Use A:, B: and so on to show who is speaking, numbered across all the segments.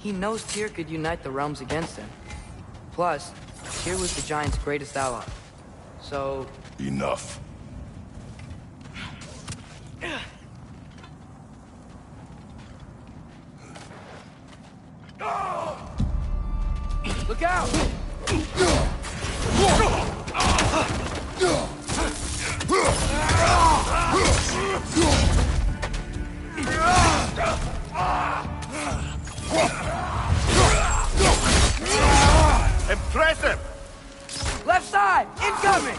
A: He knows Tyr could unite the realms against him. Plus, Tyr was the Giants' greatest ally. So...
B: Enough.
A: Look out!
C: Impressive!
A: Left side! Incoming!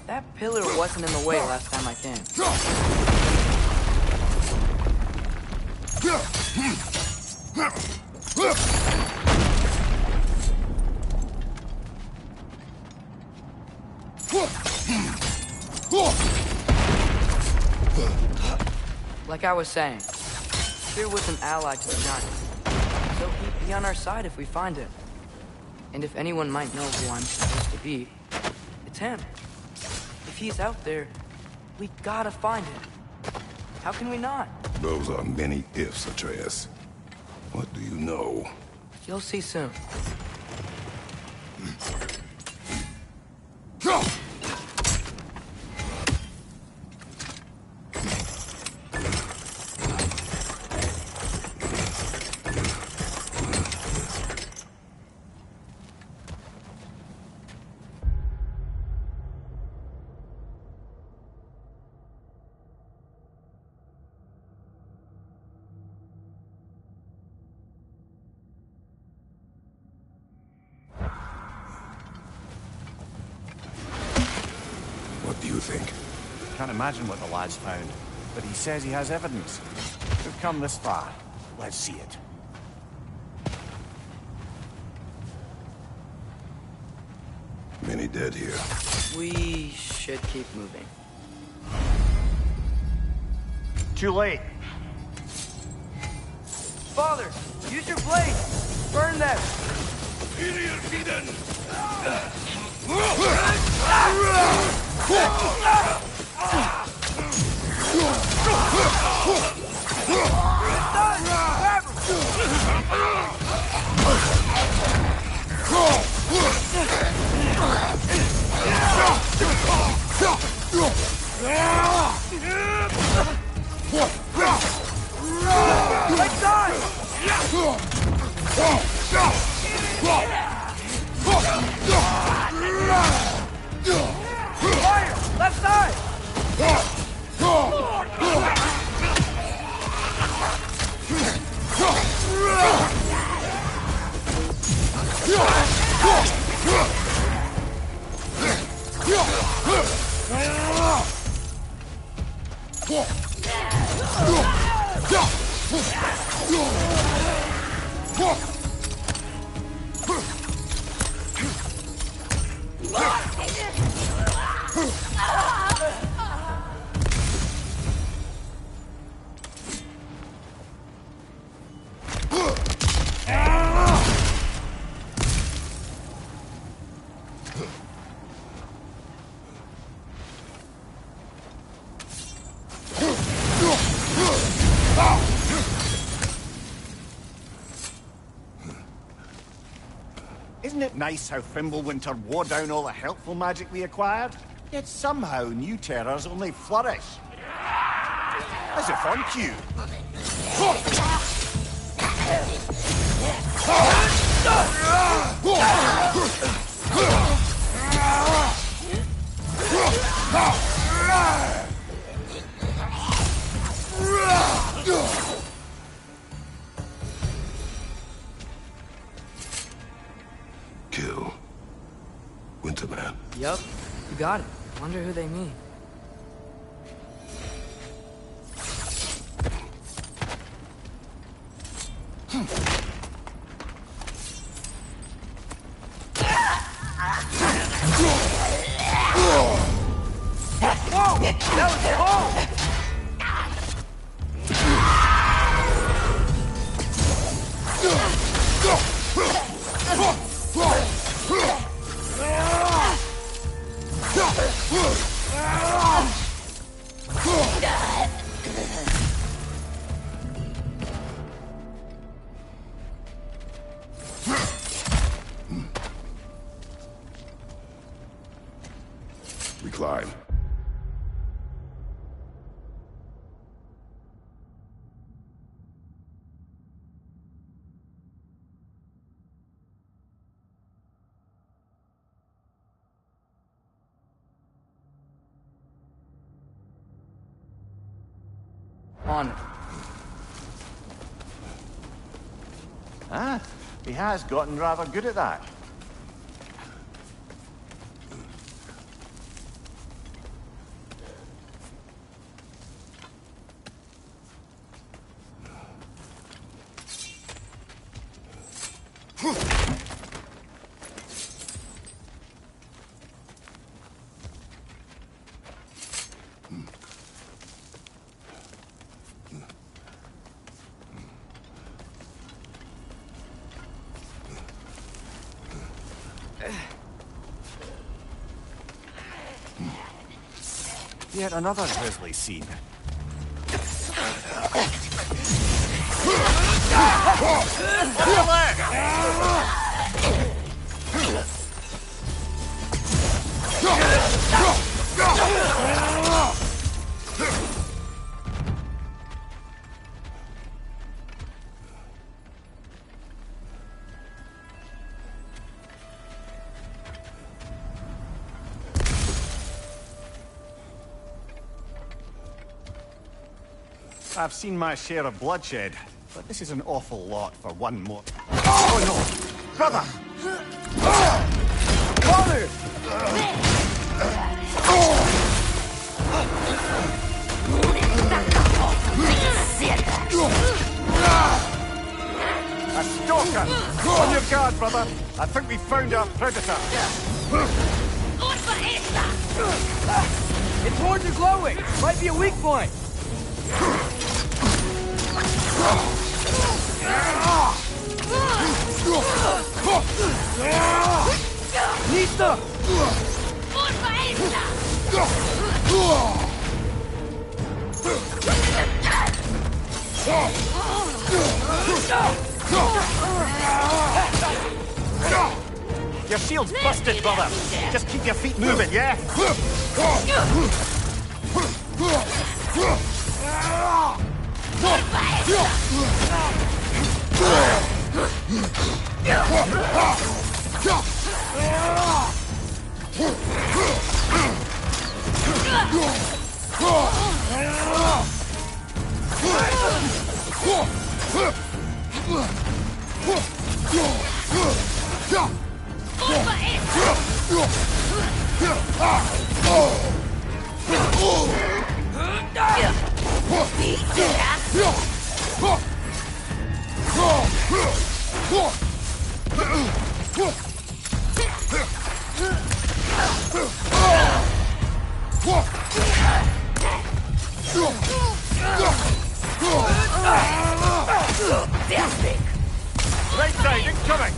A: That pillar wasn't in the way last time I came. Like I was saying, Tyr was an ally to the Giants, so he'd be on our side if we find him. And if anyone might know who I'm supposed to be, it's him. If he's out there, we gotta find him. How can we not?
B: Those are many ifs, Atreus. What do you know?
A: You'll see soon.
B: What do you think?
C: Can't imagine what the lad's found, but he says he has evidence. We've come this far. Let's see it.
B: Many dead here.
A: We should keep moving.
C: Too late.
A: Father, use your blade! Burn them! Fire! Left side!
C: it nice how Fimbulwinter wore down all the helpful magic we acquired? Yet somehow new terrors only flourish. As if on cue.
B: Kill Winterman.
A: Yup, you got it. Wonder who they mean. Whoa! That was cold!
B: We climb.
A: On it.
C: Ah, he has gotten rather good at that. Yet another grisly scene. I've seen my share of bloodshed, but this is an awful lot for one more. Oh no! Brother!
A: Father!
C: A stalker! On your guard, brother! I think we found our predator.
A: Its horns are glowing! Might be a weak point! Listo!
C: Your shield's busted, brother! Just keep your feet moving, yeah? Right side, incoming!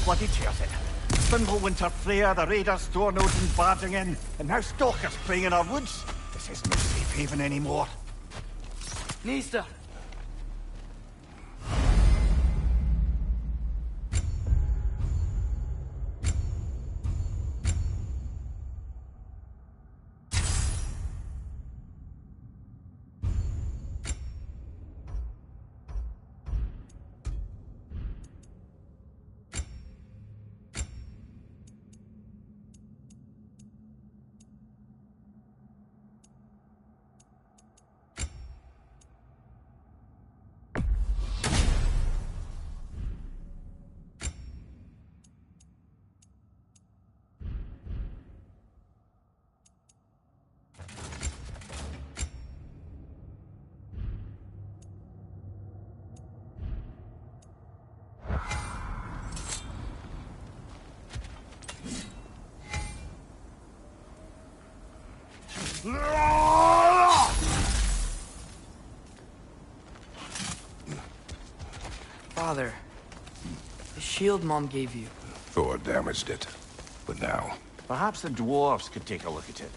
C: bloody tears it. Winter Freya, the raiders, Thorn Odin barging in, and now stalkers preying in our woods. This isn't a safe haven anymore.
A: Nista! Father, the shield Mom gave you.
B: Thor damaged it. But now,
C: Perhaps the dwarves could take a look at it.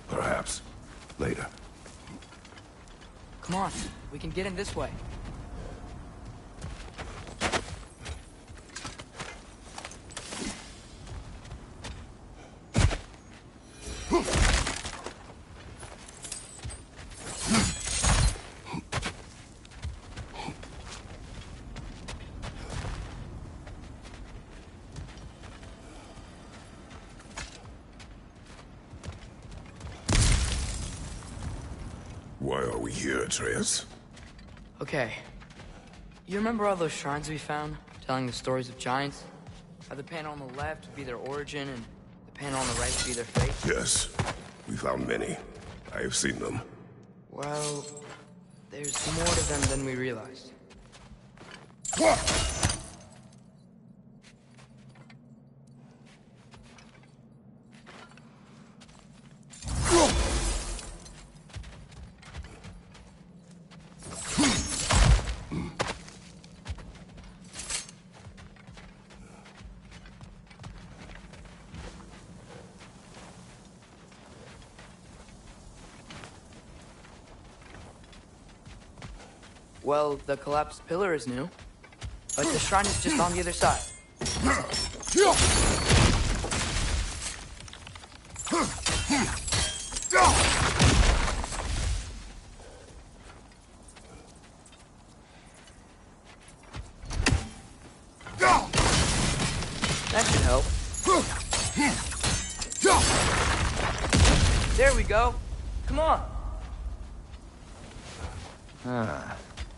B: perhaps, later.
A: Come on, we can get in this way.
B: Why are we here, Atreus?
A: Okay. You remember all those shrines we found, telling the stories of giants? How the panel on the left would be their origin, and the panel on the right would be their fate?
B: Yes. We found many. I have seen them.
A: Well, there's more to them than we realized.
B: What?
A: Well, the collapsed pillar is new, but the shrine is just on the other side. That should help. There we go. Come on.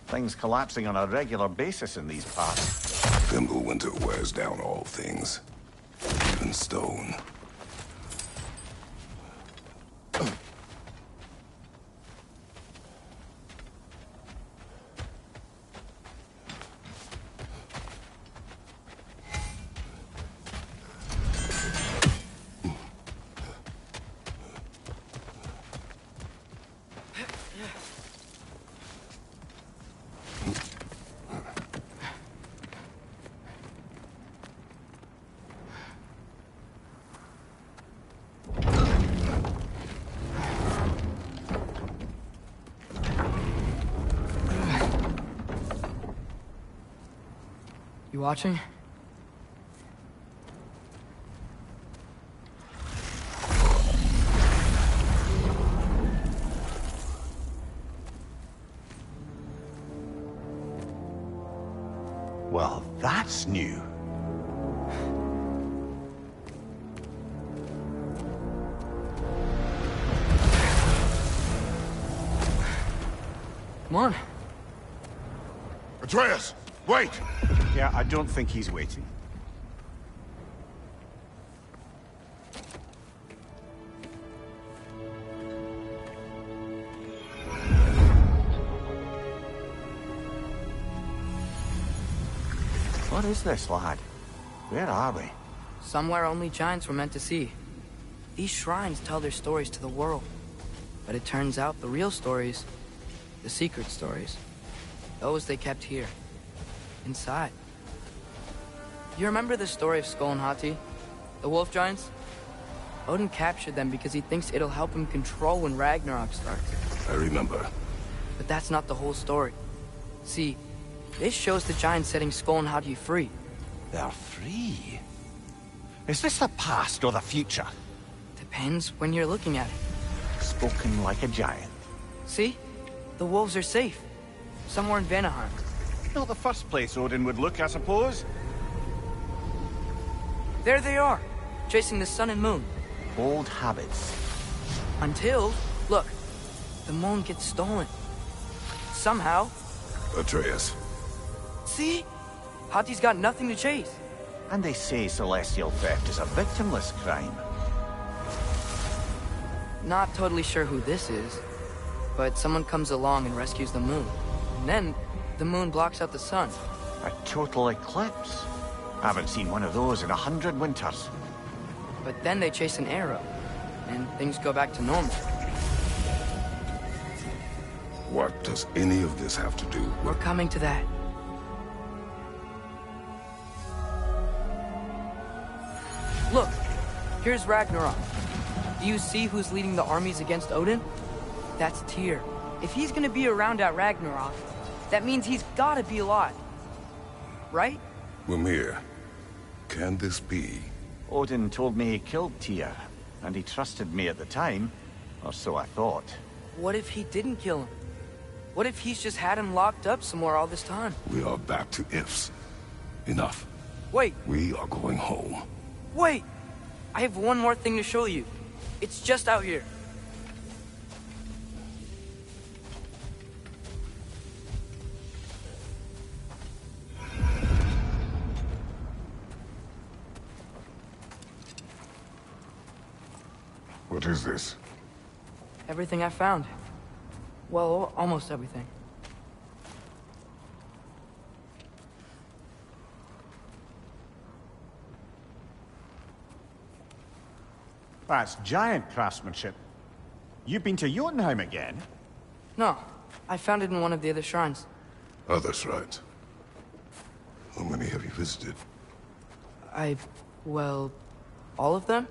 C: Things collapsing on a regular basis in these parts.
B: Winter wears down all things. Even stone.
A: You watching?
C: Well, that's new.
A: Come on.
B: Atreus! Wait!
C: Yeah, I don't think he's waiting. What is this, lad? Where are we?
A: Somewhere only giants were meant to see. These shrines tell their stories to the world. But it turns out the real stories, the secret stories, those they kept here, inside. You remember the story of Skull and Hati? The wolf giants? Odin captured them because he thinks it'll help him control when Ragnarok starts.
B: I remember.
A: But that's not the whole story. See, this shows the giants setting Skull and Hati free.
C: They're free? Is this the past or the future?
A: Depends when you're looking at it.
C: Spoken like a giant.
A: See? The wolves are safe. Somewhere in Vanaheim.
C: Not the first place Odin would look, I suppose.
A: There they are, chasing the sun and moon.
C: Old habits.
A: Until, look, the moon gets stolen. Somehow.
B: Atreus.
A: See? Hati's got nothing to chase.
C: And they say celestial theft is a victimless crime.
A: Not totally sure who this is, but someone comes along and rescues the moon. And then, the moon blocks out the sun.
C: A total eclipse. I haven't seen one of those in 100 winters.
A: But then they chase an arrow, and things go back to normal.
B: What does any of this have to do
A: We're
B: with...
A: coming to that. Look, here's Ragnarok. Do you see who's leading the armies against Odin? That's Tyr. If he's gonna be around at Ragnarok, that means he's gotta be alive. Right?
B: Mimir, can this be?
C: Odin told me he killed Tyr, and he trusted me at the time, or so I thought.
A: What if he didn't kill him? What if he's just had him locked up somewhere all this time?
B: We are back to ifs. Enough.
A: Wait,
B: We are going home.
A: wait! I have one more thing to show you. It's just out here.
B: What is this?
A: Everything I found. Well, almost everything.
C: That's giant craftsmanship. You've been to Jotunheim again?
A: No, I found it in one of the other shrines.
B: Other shrines. How many have you visited?
A: Well, all of them?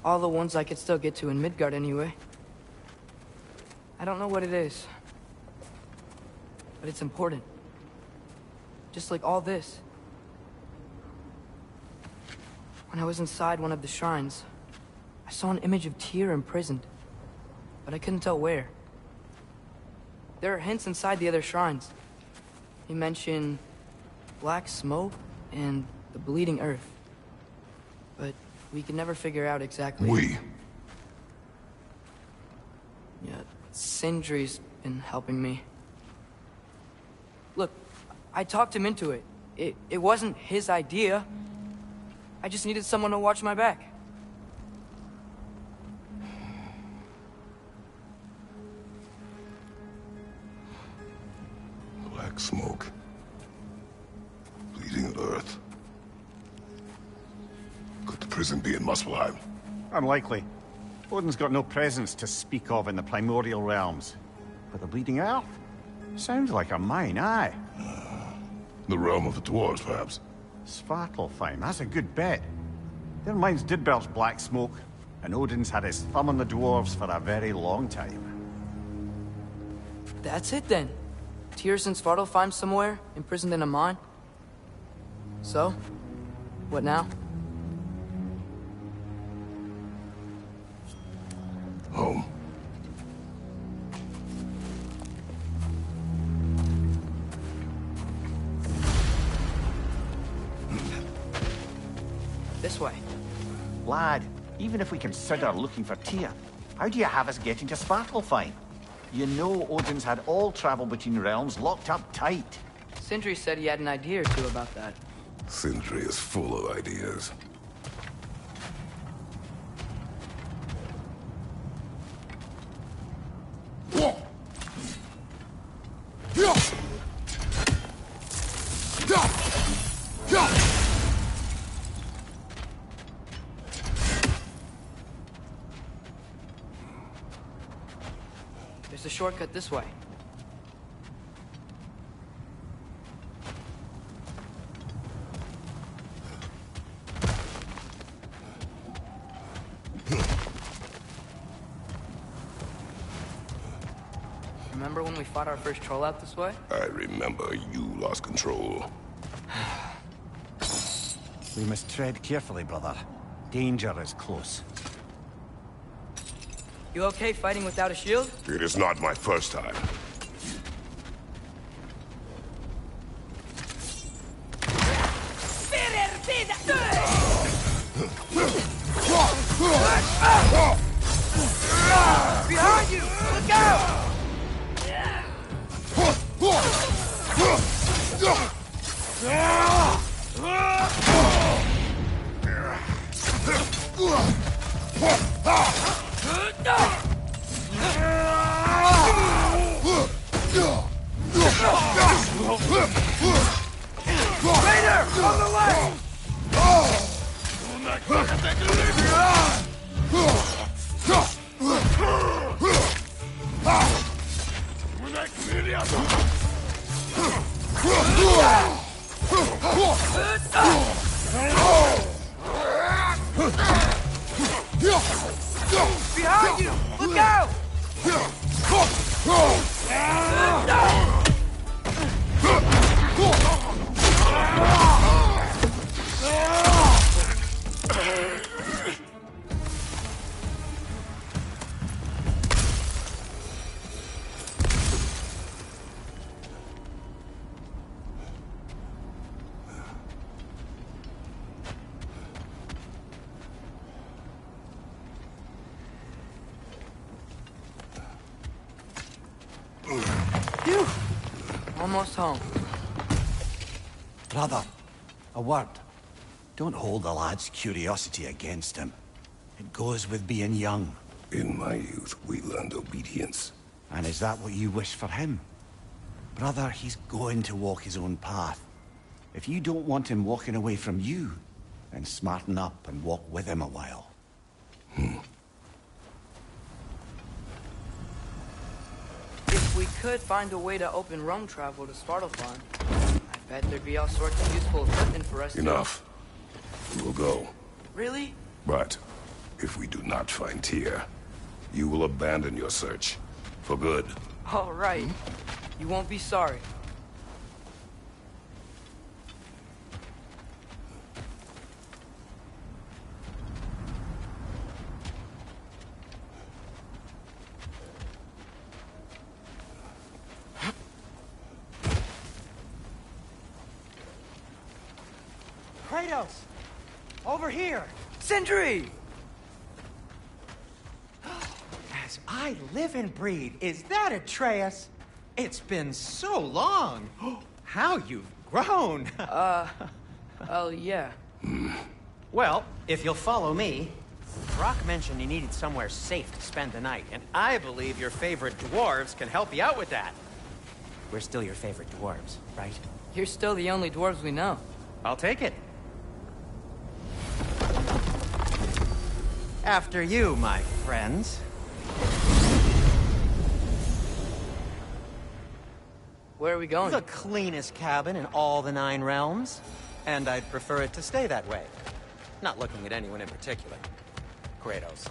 A: All the ones I could still get to in Midgard anyway. I don't know what it is. But it's important. Just like all this. When I was inside one of the shrines, I saw an image of Tyr imprisoned. But I couldn't tell where. There are hints inside the other shrines. He mentioned black smoke and the bleeding earth. But we could never figure out exactly.
B: We.
A: Yeah, Sindri's been helping me. Look, I talked him into it. It wasn't his idea. I just needed someone to watch my back.
B: Black smoke. Bleeding earth. Could the prison be in Muspelheim?
C: Unlikely. Odin's got no presence to speak of in the primordial realms. But the Bleeding Earth? Sounds like a mine, aye.
B: The realm of the dwarves, perhaps?
C: Svartalfheim, that's a good bet. Their mines did belch black smoke, and Odin's had his thumb on the dwarves for a very long time.
A: That's it then. Tyr's in Svartalfheim somewhere, imprisoned in a mine. So, what now?
B: Home.
A: This way.
C: Lad, even if we consider looking for Tyr, how do you have us getting to Svartalfheim? You know Odin's had all travel between realms locked up tight.
A: Sindri said he had an idea or two about that.
B: Sindri is full of ideas.
A: There's a shortcut this way. remember when we fought our first troll out this way?
B: I remember you lost control.
C: We must tread carefully, brother. Danger is close.
A: You okay fighting without a shield?
B: It is not my first time.
A: Behind you! Look out! Raider! On the way! Behind you! Look out! Phew! Almost home.
C: Brother, a word. Don't hold the lad's curiosity against him. It goes with being young.
B: In my youth, we learned obedience.
C: And is that what you wish for him? Brother, he's going to walk his own path. If you don't want him walking away from you, then smarten up and walk with him a while.
A: If we could find a way to open roam travel to Svartalfheim, I bet there'd be all sorts of useful equipment for us
B: Enough. We will go.
A: to... Really?
B: But if we do not find Tyr, you will abandon your search. For good.
A: All right. You won't be sorry.
D: Kratos! Over here!
A: Sindri!
D: As I live and breathe, is that Atreus? It's been so long! How you've grown!
A: Oh, yeah.
D: Well, if you'll follow me, Brock mentioned you needed somewhere safe to spend the night, and I believe your favorite dwarves can help you out with that. We're still your favorite dwarves, right?
A: You're still the only dwarves we know.
D: I'll take it. After you, my friends.
A: Where are we going?
D: The cleanest cabin in all the 9 realms. And I'd prefer it to stay that way. Not looking at anyone in particular. Kratos.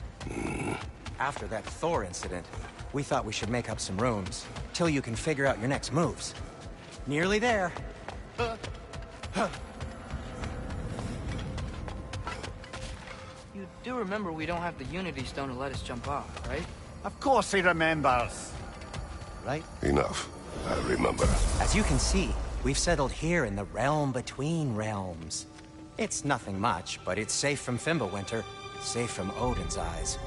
D: After that Thor incident, we thought we should make up some rooms, till you can figure out your next moves. Nearly there.
A: You do remember we don't have the Unity Stone to let us jump off, right?
C: Of course he remembers. Right?
B: Enough. I remember.
D: As you can see, we've settled here in the realm between realms. It's nothing much, but it's safe from Fimbulwinter, safe from Odin's eyes.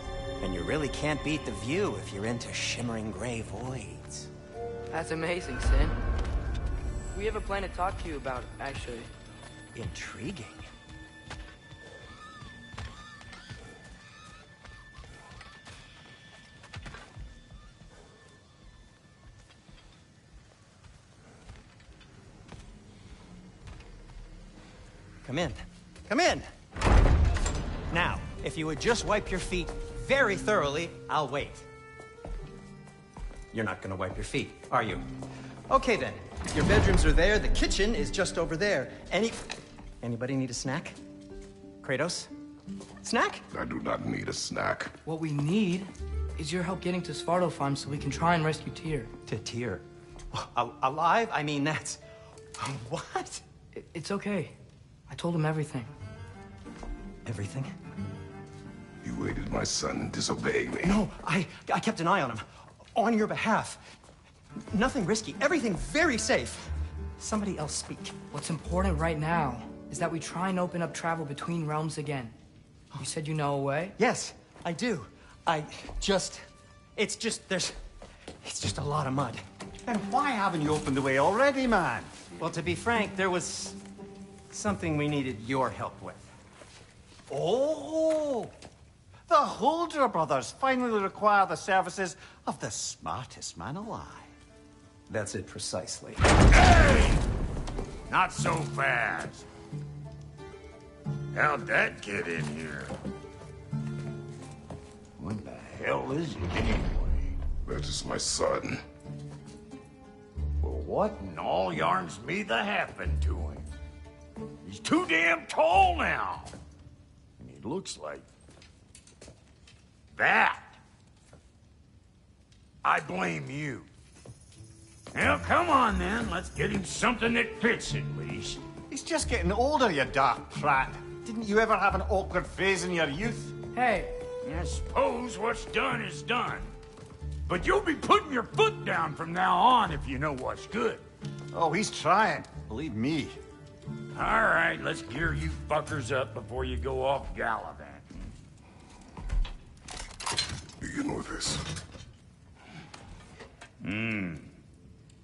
D: And you really can't beat the view if you're into shimmering gray voids.
A: That's amazing, Sin. We have a plan to talk to you about, actually.
D: Intriguing. Come in. Come in! Now, if you would just wipe your feet very thoroughly, I'll wait. You're not gonna wipe your feet, are you? Okay then. Your bedrooms are there, the kitchen is just over there. Anybody need a snack? Kratos? Snack?
B: I do not need a snack.
A: What we need is your help getting to Svartalfheim so we can try and rescue Tyr.
D: To Tyr? Alive? I mean, that's... What?
A: It's okay. I told him everything.
D: Everything?
B: You aided my son in disobeying me.
D: No, I kept an eye on him. On your behalf. Nothing risky. Everything very safe. Somebody else speak.
A: What's important right now is that we try and open up travel between realms again. You said you know a way?
D: Yes, I do. It's just a lot of mud.
C: Then why haven't you opened the way already, man?
D: Well, to be frank, there was something we needed your help with.
C: Oh! The Holder brothers finally require the services of the smartest man alive.
D: That's it precisely.
E: Hey! Not so fast. How'd that get in here? What the hell is it anyway?
B: That is my son.
E: Well, what in all yarns me the happened to him? He's too damn tall now. And he looks like... that. I blame you. Well, come on then. Let's get him something that fits at least.
C: He's just getting older, you dark prat. Didn't you ever have an awkward phase in your youth?
A: Hey,
E: I suppose what's done is done. But you'll be putting your foot down from now on if you know what's good.
C: Oh, he's trying. Believe me.
E: All right, let's gear you fuckers up before you go off gallivanting.
B: Begin with this.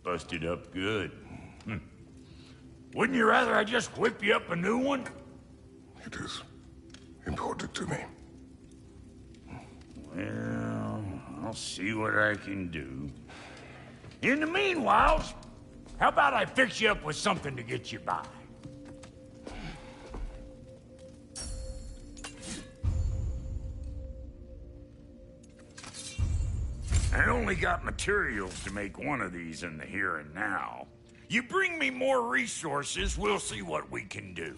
E: Busted up good. Wouldn't you rather I just whip you up a new one?
B: It is important to me.
E: Well, I'll see what I can do. In the meanwhile, how about I fix you up with something to get you by? I only got materials to make one of these in the here and now. You bring me more resources, we'll see what we can do.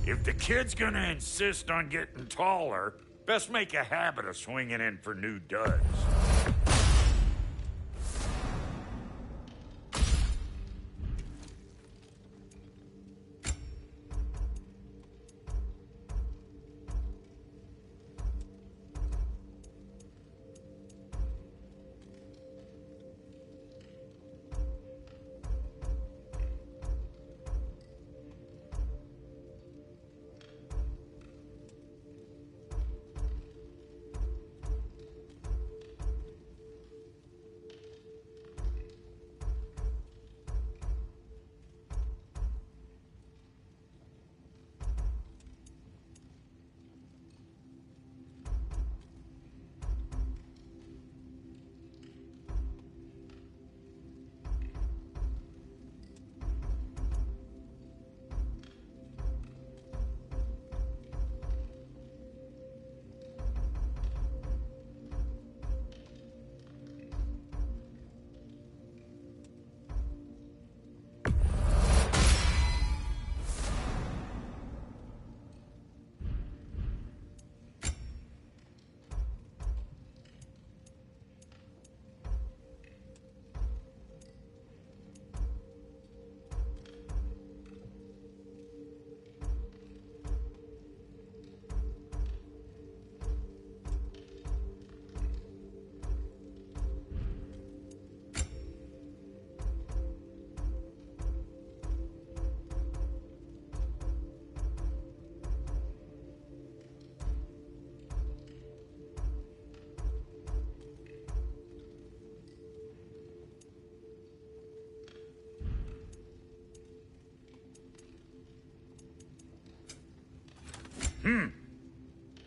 E: If the kid's gonna insist on getting taller, best make a habit of swinging in for new duds.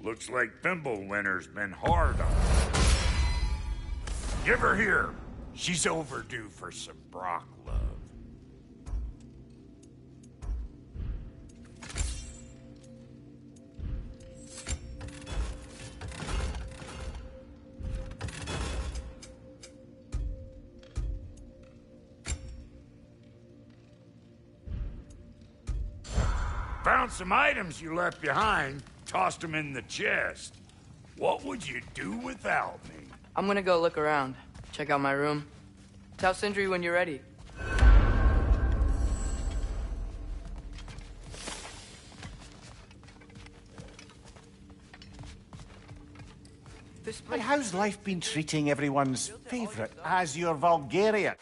E: Looks like Thimblewinter's been hard on her. Give her here. She's overdue for some Brock love. Found some items you left behind, tossed them in the chest. What would you do without me?
A: I'm gonna go look around. Check out my room. Tell Sindri when you're ready. This
C: And
A: place...
C: how's life been treating everyone's favourite as your Vulgarian?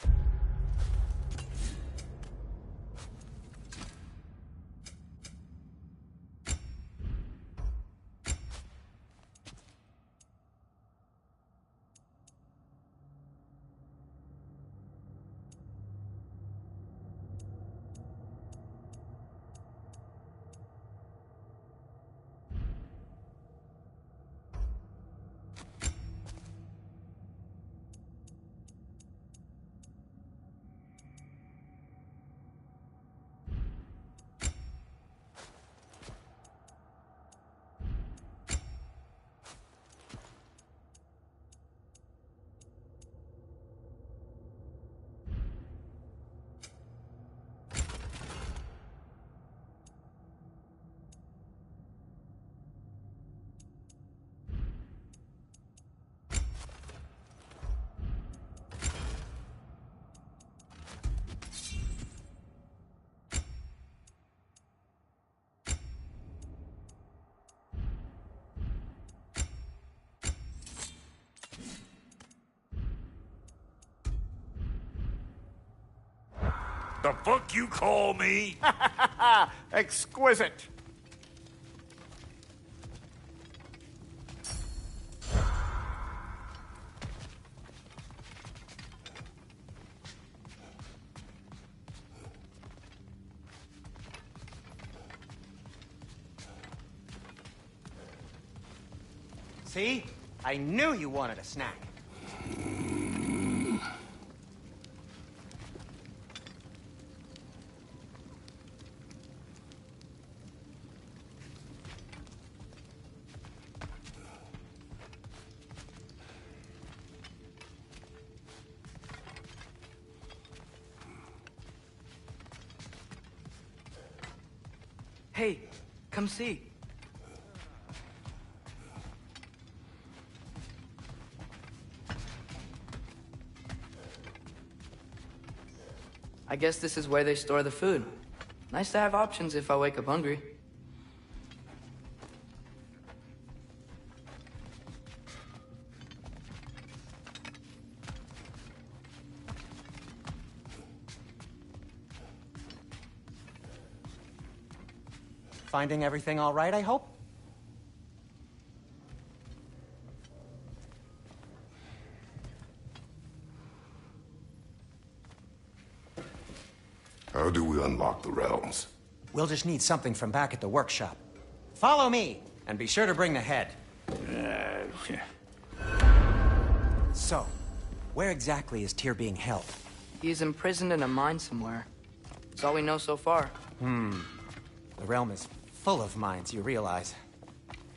E: The fuck you call me?
C: Exquisite!
D: See? I knew you wanted a snack.
A: Hey, come see. I guess this is where they store the food. Nice to have options if I wake up hungry.
D: Finding everything all right, I hope?
B: How do we unlock the realms?
D: We'll just need something from back at the workshop. Follow me, and be sure to bring the head. So, where exactly is Tyr being held?
A: He's imprisoned in a mine somewhere. That's all we know so far.
D: The realm is full of mines, you realize.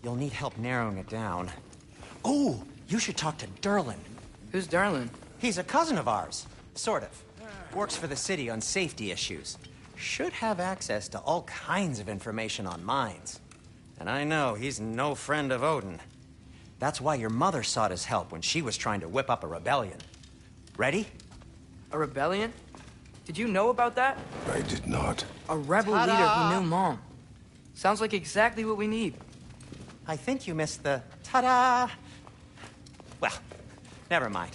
D: You'll need help narrowing it down. Oh, you should talk to Derlin.
A: Who's Darlin?
D: He's a cousin of ours, sort of. Works for the city on safety issues. Should have access to all kinds of information on mines. And I know he's no friend of Odin. That's why your mother sought his help when she was trying to whip up a rebellion. Ready?
A: A rebellion? Did you know about that?
B: I did not.
A: A rebel
D: Ta-da!
A: leader who knew Mom. Sounds like exactly what we need.
D: I think you missed the ta-da. Well, never mind.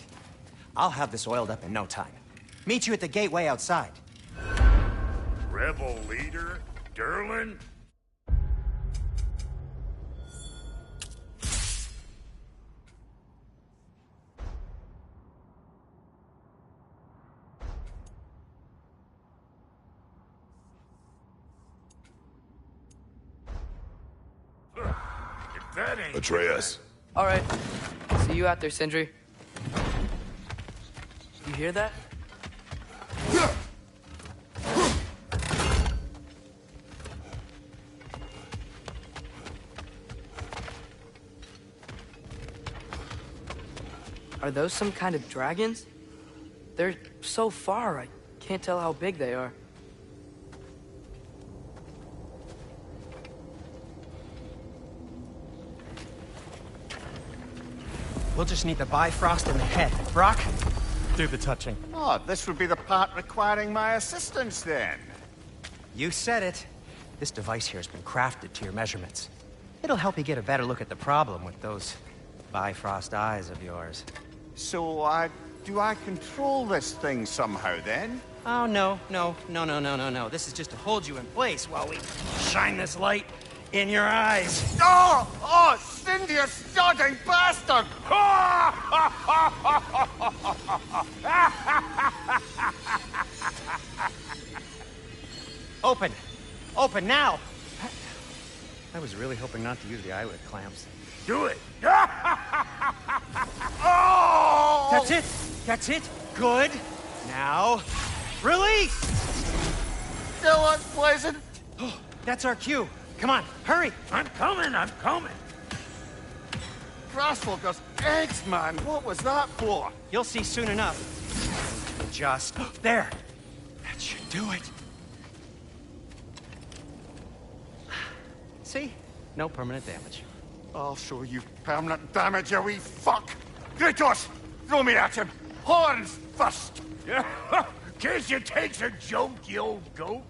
D: I'll have this oiled up in no time. Meet you at the gateway outside.
E: Rebel leader? Derlin? If that ain't...
B: Atreus.
A: All right. See you out there, Sindri. You hear that? Are those some kind of dragons? They're so far, I can't tell how big they are.
D: We'll just need the Bifrost in the head. Brock, do the touching.
C: Oh, this would be the part requiring my assistance then.
D: You said it. This device here has been crafted to your measurements. It'll help you get a better look at the problem with those Bifrost eyes of yours.
C: So, do I control this thing somehow then?
D: Oh, no. This is just to hold you in place while we shine this light in your eyes.
C: Oh, Cindy, you sodding bastard!
D: Open now! I was really hoping not to use the eyelid clamps.
E: Do it.
C: Oh!
D: That's it! Good! Now, release!
C: Still unpleasant.
D: That's our cue. Come on, hurry!
E: I'm coming.
C: Grassfuckers, eggs, man. What was that for?
D: You'll see soon enough. Just there. That should do it. See? No permanent damage.
C: I'll show you permanent damage, you wee fuck. Kratos, throw me at him. Horns first.
E: Guess you takes a joke, you old goat.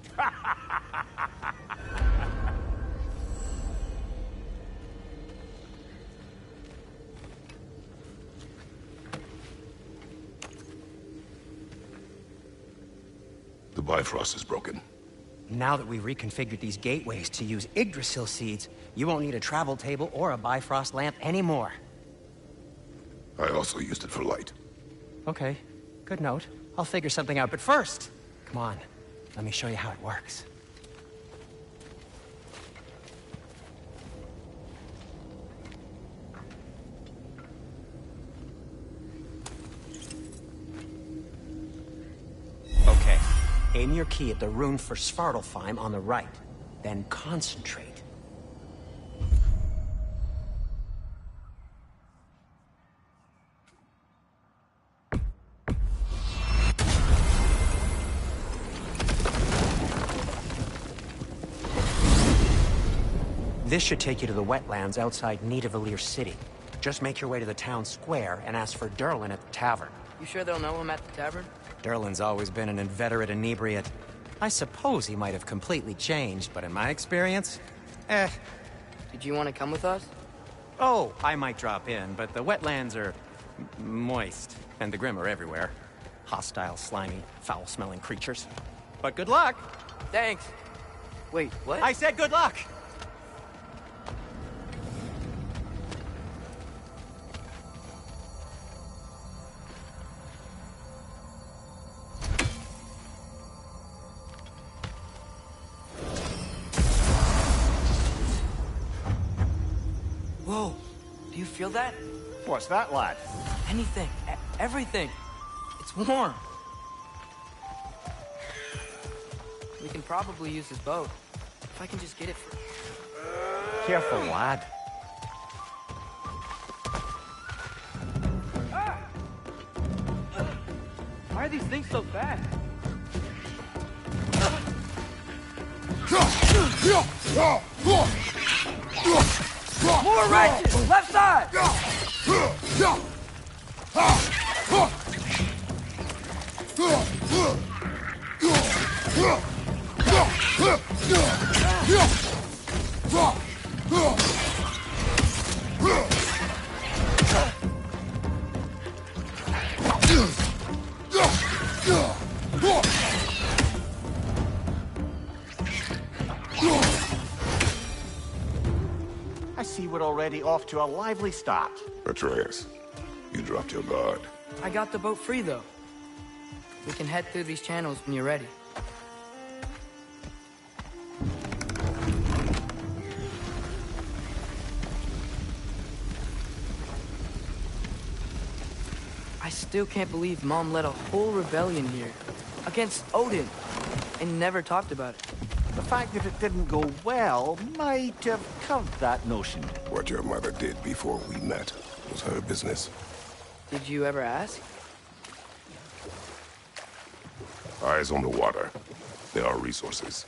B: The Bifrost is broken.
D: Now that we've reconfigured these gateways to use Yggdrasil seeds, you won't need a travel table or a Bifrost lamp anymore.
B: I also used it for light.
D: Okay, good note. I'll figure something out, but first, come on, let me show you how it works. Okay, aim your key at the rune for Svartalfheim on the right, then concentrate. This should take you to the wetlands outside Nidavellir City. Just make your way to the town square and ask for Derlin at the tavern.
A: You sure they'll know him at the tavern?
D: Derlin's always been an inveterate inebriate. I suppose he might have completely changed, but in my experience,
A: Did you want to come with us?
D: Oh, I might drop in, but the wetlands are moist, and the Grim are everywhere. Hostile, slimy, foul-smelling creatures. But good luck!
A: Thanks. Wait, what?
D: I said good luck!
A: Whoa, do you feel that?
C: What's that, lad?
A: Anything, everything. It's warm. We can probably use this boat. If I can just get it for...
C: Careful, lad.
A: Why are these things so fast? More wrenches! Left side!
C: I see we're already off to a lively start.
B: Atreus, you dropped your guard.
A: I got the boat free, though. We can head through these channels when you're ready. I still can't believe Mom led a whole rebellion here. Against Odin. And never talked about it.
C: The fact that it didn't go well might have curbed that notion.
B: What your mother did before we met was her business.
A: Did you ever ask?
B: Eyes on the water. There are resources.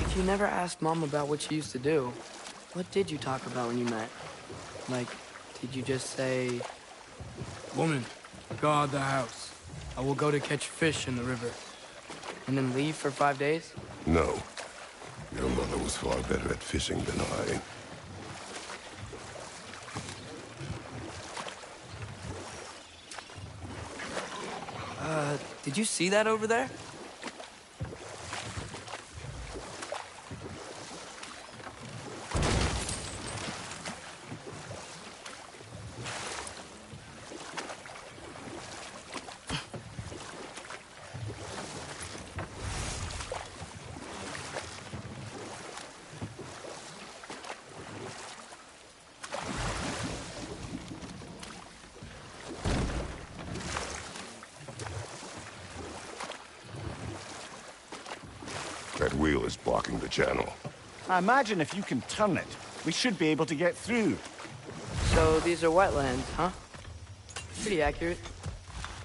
A: If you never asked Mom about what she used to do, what did you talk about when you met? Like, did you just say... Woman, guard the house. I will go to catch fish in the river. And then leave for 5 days?
B: No. Your mother was far better at fishing than I.
A: Did you see that over there?
B: That wheel is blocking the channel.
C: I imagine if you can turn it, we should be able to get through.
A: So these are wetlands, huh? Pretty accurate.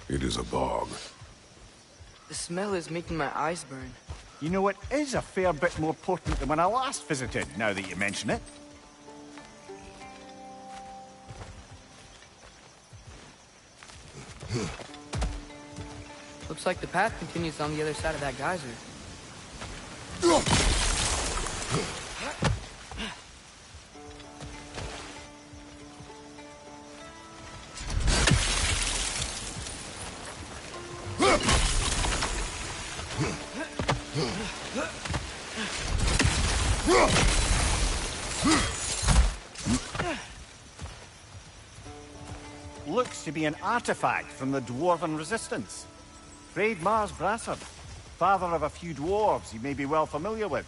B: It is a bog.
A: The smell is making my eyes burn.
C: You know, it is a fair bit more potent than when I last visited, now that you mention it.
A: Looks like the path continues on the other side of that geyser.
C: Looks to be an artifact from the Dwarven Resistance. Freyd Mars Brassard, father of a few dwarves you may be well familiar with.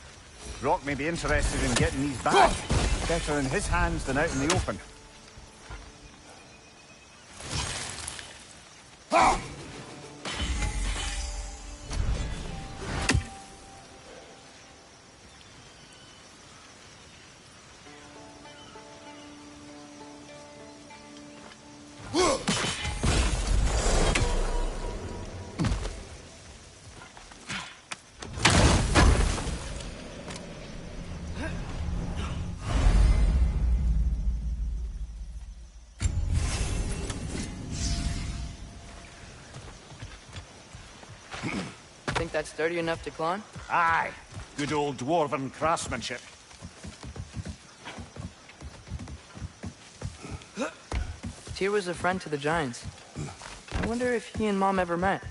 C: Rock may be interested in getting these back. Better in his hands than out in the open.
A: Think that's sturdy enough to climb?
C: Aye, good old Dwarven craftsmanship.
A: Tyr was a friend to the Giants. I wonder if he and Mom ever met.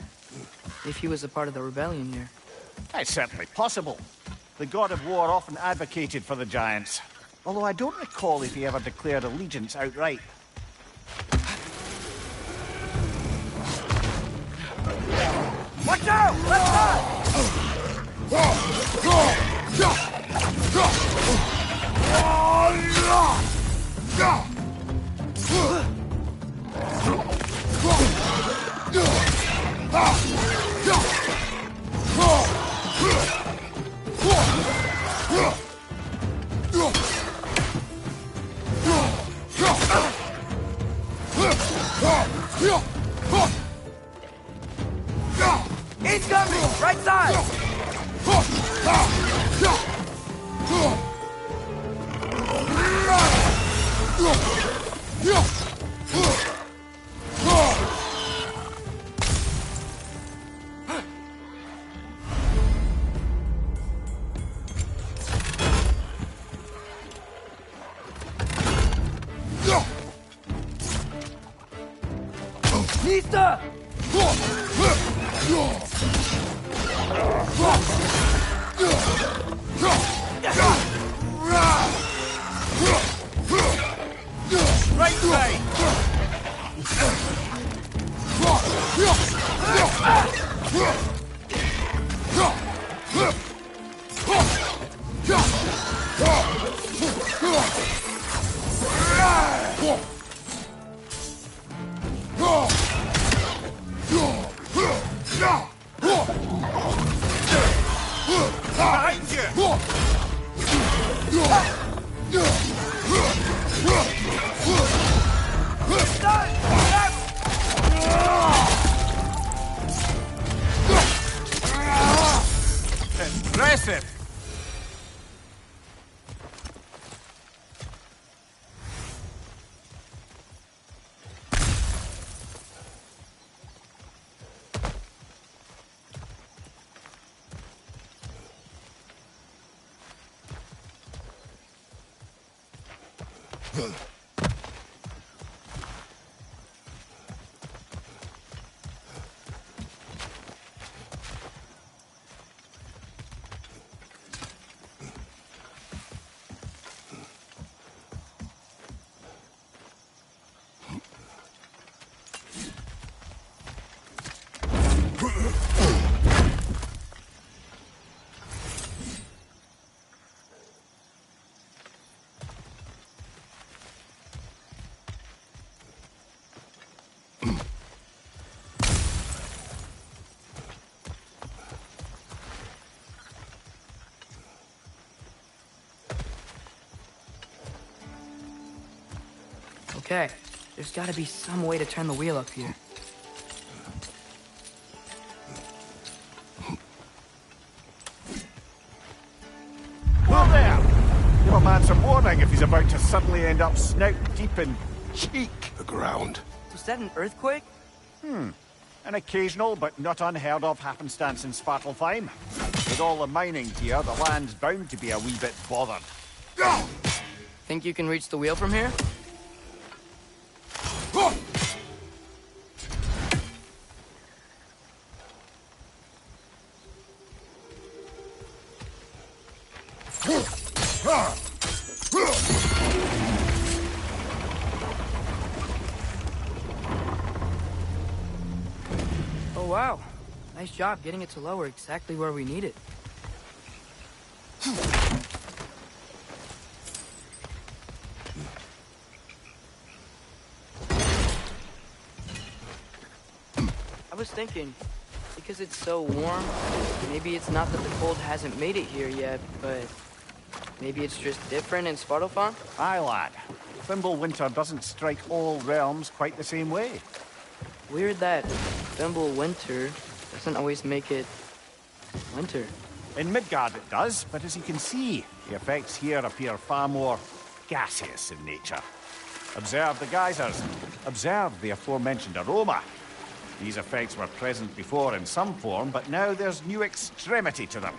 A: If he was a part of the rebellion here.
C: It's certainly possible. The god of war often advocated for the Giants. Although I don't recall if he ever declared allegiance outright. Watch out! Left side!
A: He's coming! Right side! Nista!
C: Right side! Behind you! Impressive!
A: Okay, there's gotta be some way to turn the wheel up here.
C: Whoa there! Give a man some warning if he's about to suddenly end up snout deep in cheek.
B: The ground.
A: Was that an earthquake?
C: An occasional but not unheard of happenstance in Svartalfheim. With all the mining here, the land's bound to be a wee bit bothered.
A: Think you can reach the wheel from here? Oh wow, nice job getting it to lower exactly where we need it. I was thinking, because it's so warm, maybe it's not that the cold hasn't made it here yet, but maybe it's just different in Svartalfheim?
C: Aye, lad. Winter doesn't strike all realms quite the same way.
A: Weird that winter doesn't always make it winter.
C: In Midgard it does, but as you can see, the effects here appear far more gaseous in nature. Observe the geysers. Observe the aforementioned aroma. These effects were present before in some form, but now there's new extremity to them.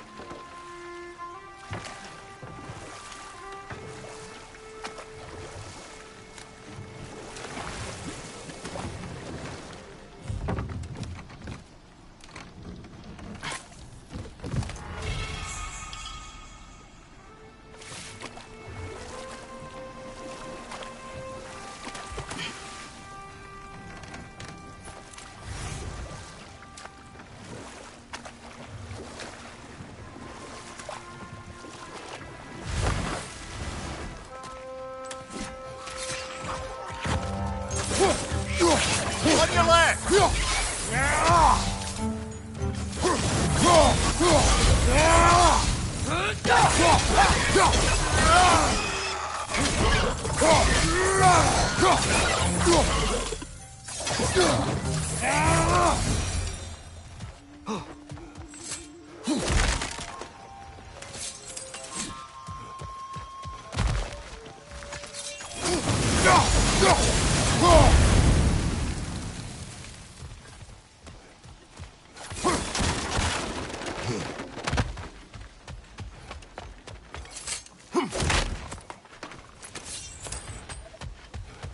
C: On your left!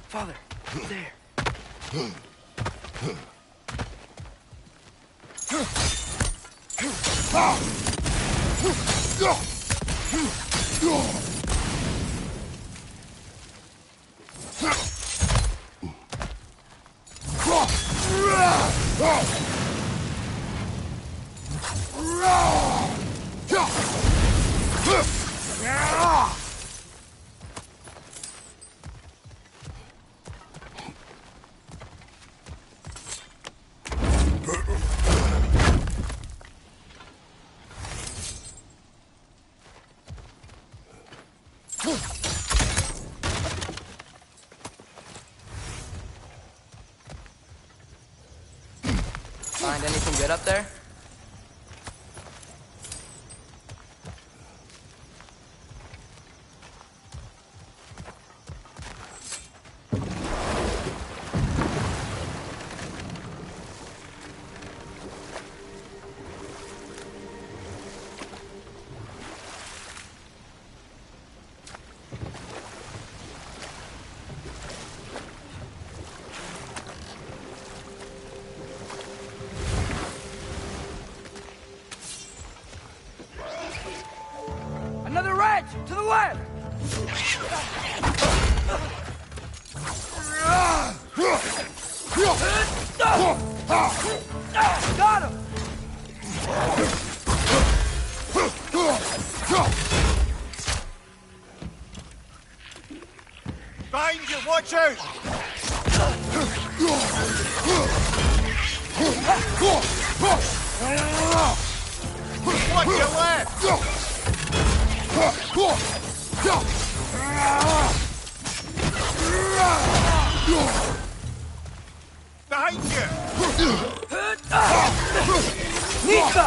A: Father, there. Find anything good up there? Another ranch! To the left! Got him!
C: Behind you, watch out! Watch your left! Behind you!
A: Nisa!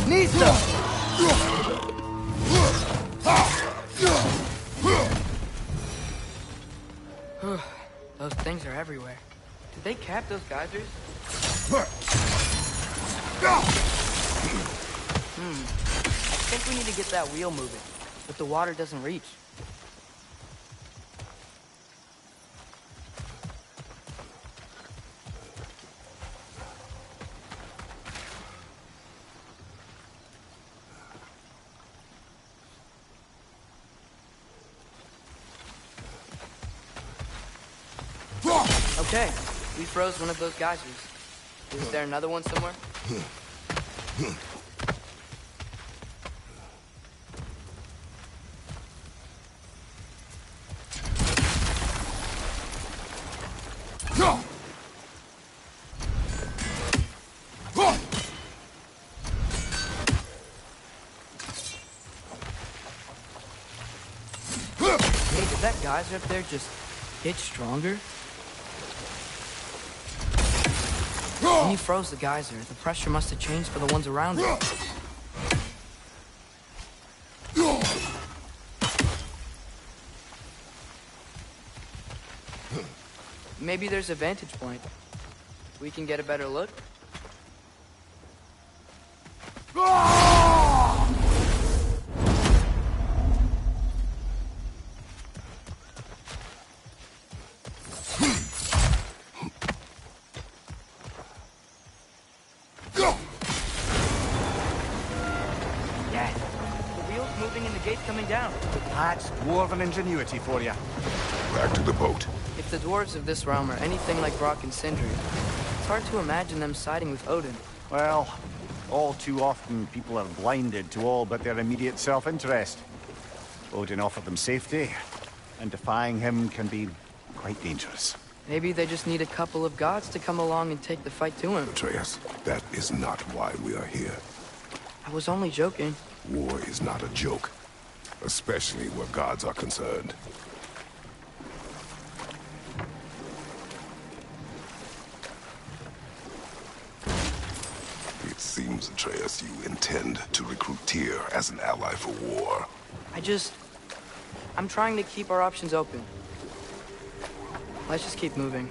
A: Nisa! Those things are everywhere. Did they cap those geysers? I think we need to get that wheel moving, but the water doesn't reach. Okay, we froze one of those geysers. Is there another one somewhere? Hey, did that geyser up there just get stronger? When you froze the geyser, the pressure must have changed for the ones around it. Maybe there's a vantage point. We can get a better look. Down.
C: That's dwarven ingenuity for you.
B: Back to the boat.
A: If the dwarves of this realm are anything like Brock and Sindri, it's hard to imagine them siding with Odin.
C: Well, all too often people are blinded to all but their immediate self-interest. Odin offered them safety, and defying him can be quite dangerous.
A: Maybe they just need a couple of gods to come along and take the fight to him.
B: Atreus, that is not why we are here.
A: I was only joking.
B: War is not a joke. Especially where gods are concerned. It seems, Atreus, you intend to recruit Tyr as an ally for war.
A: I'm trying to keep our options open. Let's just keep moving.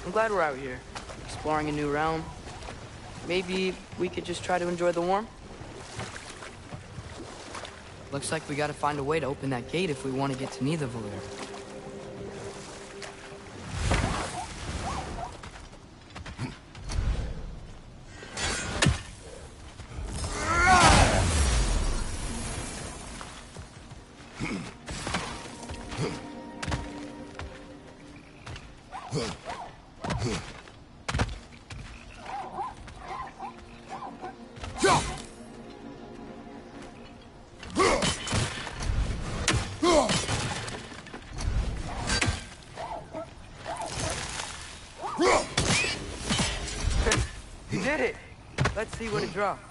A: I'm glad we're out here, exploring a new realm. Maybe we could just try to enjoy the warmth? Looks like we gotta find a way to open that gate if we want to get to Nidavellir. You did it! Let's see what it dropped.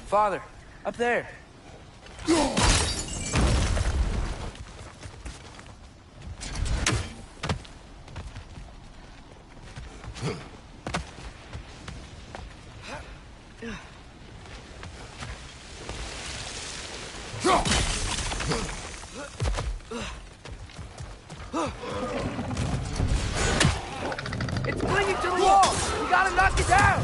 A: Father, up there. It's clinging to the wall! You gotta knock it down!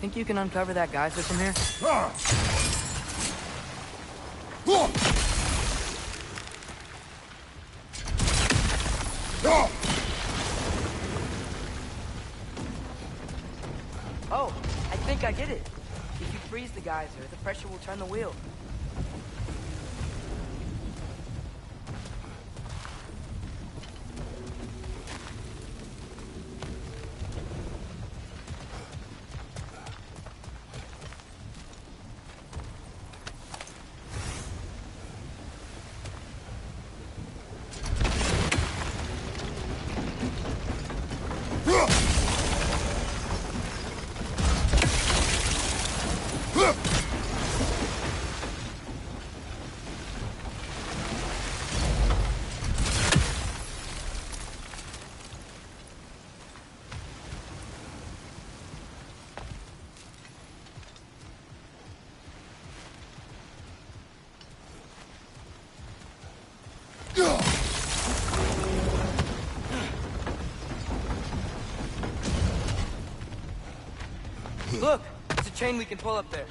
A: Think you can uncover that geyser from here? Oh, I think I get it. If you freeze the geyser, the pressure will turn the wheel. Look! It's a chain we can pull up there.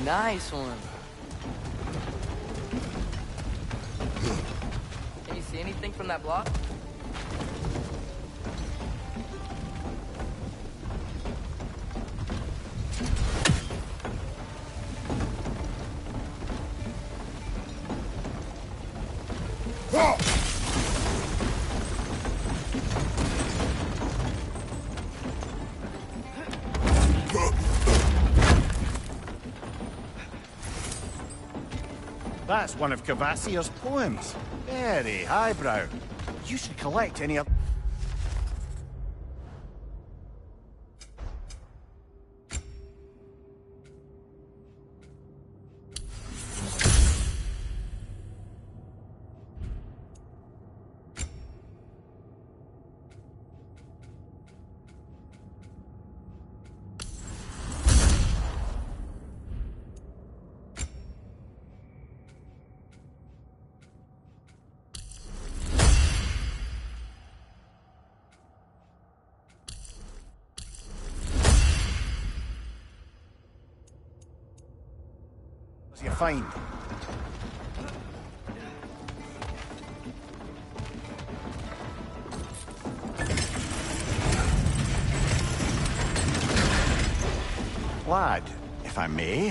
A: Nice one. Can you see anything from that block?
C: That's one of Cavassier's poems. Very highbrow. You should collect any of... you find? Lad, if I may,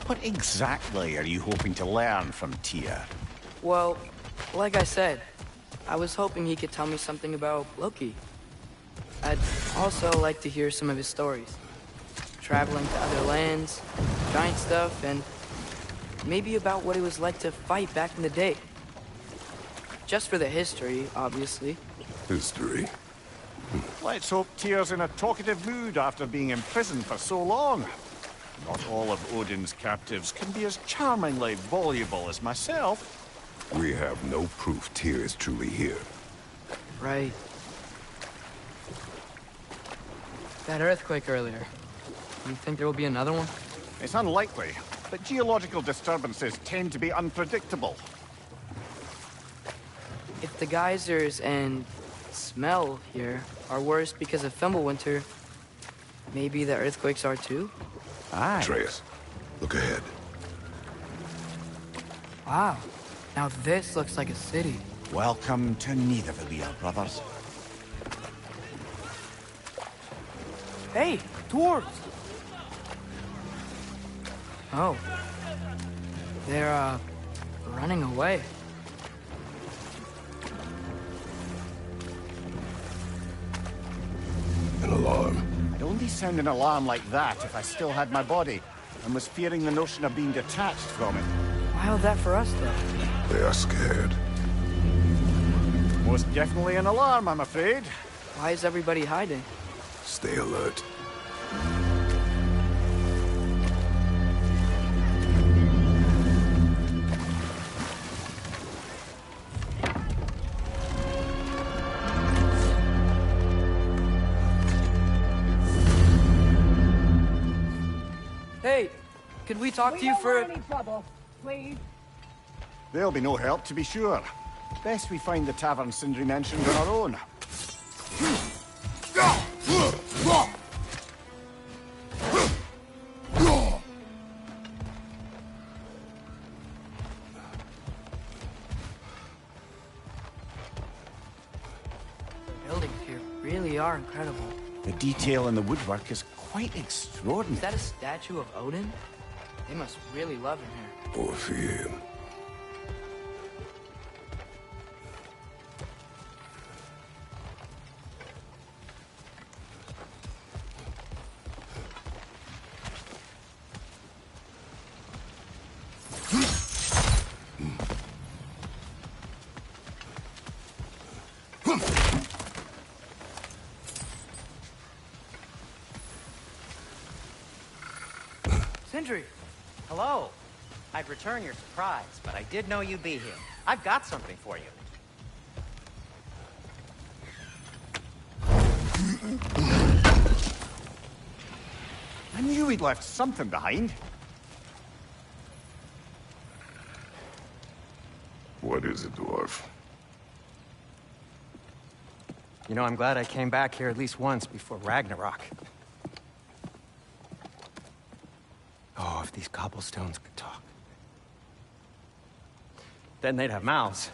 C: what exactly are you hoping to learn from Tyr?
A: Well, like I said, I was hoping he could tell me something about Loki. I'd also like to hear some of his stories. Traveling to other lands, giant stuff, and maybe about what it was like to fight back in the day. Just for the history, obviously.
B: History?
C: Let's hope Tyr's in a talkative mood after being imprisoned for so long. Not all of Odin's captives can be as charmingly voluble as myself.
B: We have no proof Tyr is truly here.
A: Right. That earthquake earlier. Do you think there will be another one?
C: It's unlikely, but geological disturbances tend to be unpredictable.
A: If the geysers and smell here are worse because of Fimbulwinter, maybe the earthquakes are too?
C: Aye.
B: Atreus, look ahead.
A: Wow. Now this looks like a city.
C: Welcome to Envivity, brothers.
A: Hey, dwarves! Oh. They're, running away.
B: An alarm.
C: I'd only sound an alarm like that if I still had my body, and was fearing the notion of being detached from it.
A: Wild that for us, though.
B: They are scared.
C: Most definitely an alarm, I'm afraid.
A: Why is everybody hiding?
B: Stay alert.
A: Hey, could we talk to you for...
F: any trouble, please.
C: There'll be no help, to be sure. Best we find the tavern Sindri mentioned on our own.
A: The buildings here really are incredible.
C: The detail in the woodwork is quite
A: Is
C: extraordinary.
A: that a statue of Odin? They must really love him here.
B: Or fear him.
A: Sindri!
D: Hello. I'd return your surprise, but I did know you'd be here. I've got something for you.
C: I knew we'd left something behind.
B: What is it, dwarf?
D: You know, I'm glad I came back here at least once before Ragnarok. Oh, if these cobblestones could talk. Then they'd have mouths.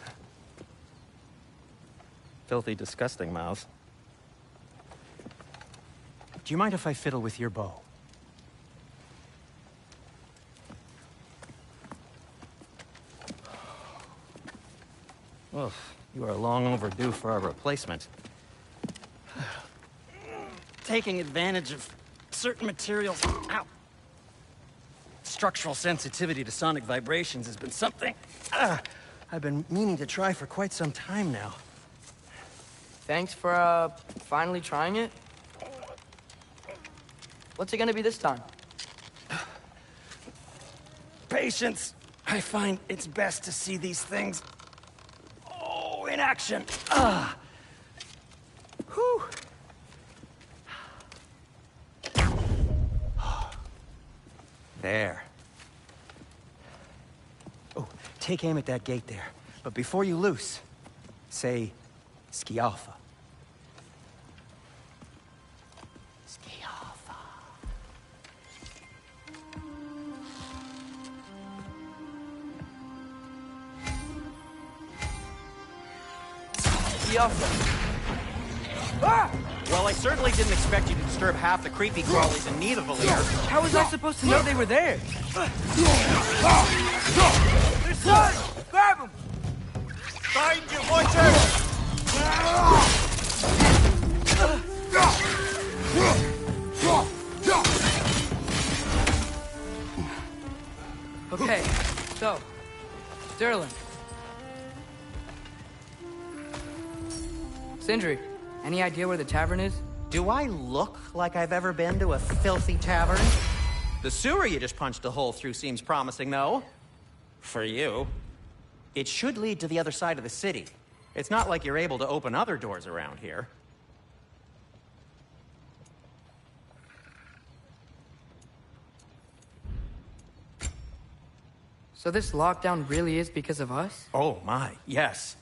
D: Filthy, disgusting mouths. Do you mind if I fiddle with your bow? Well, you are long overdue for a replacement. Taking advantage of certain materials. Ow. Structural sensitivity to sonic vibrations has been something I've been meaning to try for quite some time now.
A: Thanks for, finally trying it. What's it gonna be this time?
D: Patience. I find it's best to see these things, in action. Whew. There. Oh, take aim at that gate there. But before you loose, say, Skialfa. Skialfa.
A: Skialfa.
D: Well, I certainly didn't expect you to disturb half the creepy crawlies in Nidavellir.
A: How was I supposed to know they were there? There's son! Grab him!
D: Find you, Witcher!
A: Okay, so, Sterling. Sindri, any idea where the tavern is?
D: Do I look like I've ever been to a filthy tavern? The sewer you just punched a hole through seems promising, though. For you. It should lead to the other side of the city. It's not like you're able to open other doors around here.
A: So this lockdown really is because of us?
D: Oh my, yes.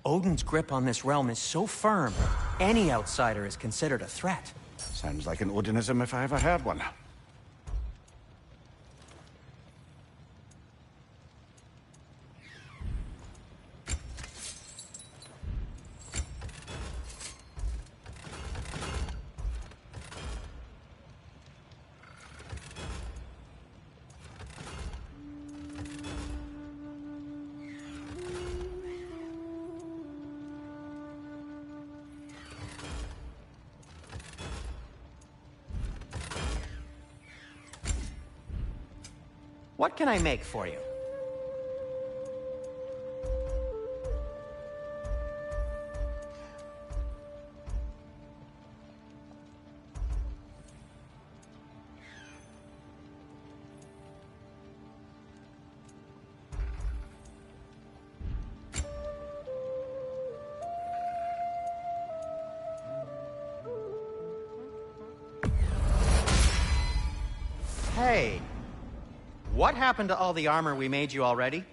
D: Odin's grip on this realm is so firm, any outsider is considered a threat.
C: Sounds like an Odinism if I ever heard one.
D: What can I make for you? Hey. What happened to all the armor we made you already?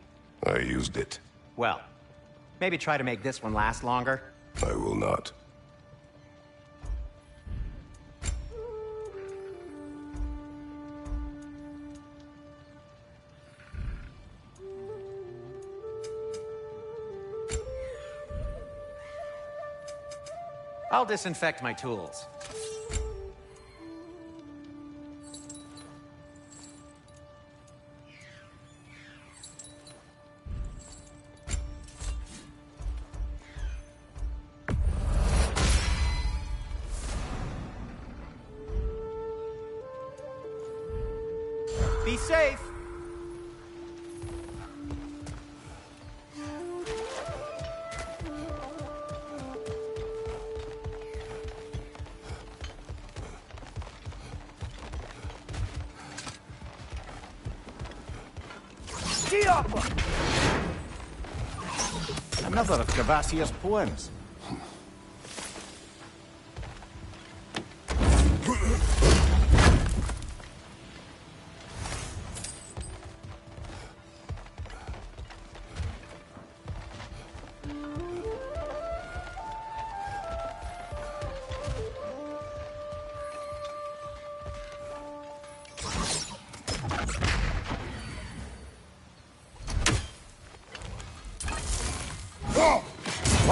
B: I used it.
D: Well, maybe try to make this one last longer.
B: I will not.
D: I'll disinfect my tools. Be safe.
C: Another of Gavasir's poems.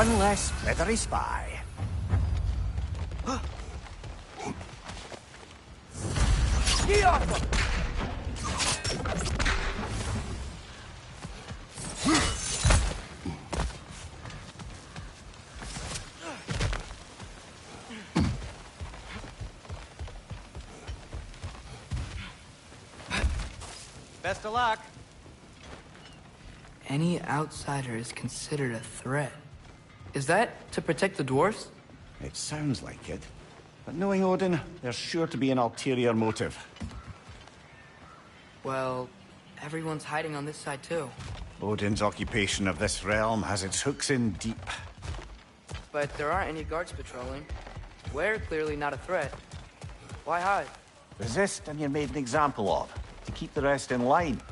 C: One less feathery spy.
A: Get off him!
D: Best of luck.
A: Any outsider is considered a threat. Is that to protect the dwarves?
C: It sounds like it. But knowing Odin, there's sure to be an ulterior motive.
A: Well, everyone's hiding on this side too.
C: Odin's occupation of this realm has its hooks in deep.
A: But there aren't any guards patrolling. We're clearly not a threat. Why hide?
C: Resist and you're made an example of, to keep the rest in line.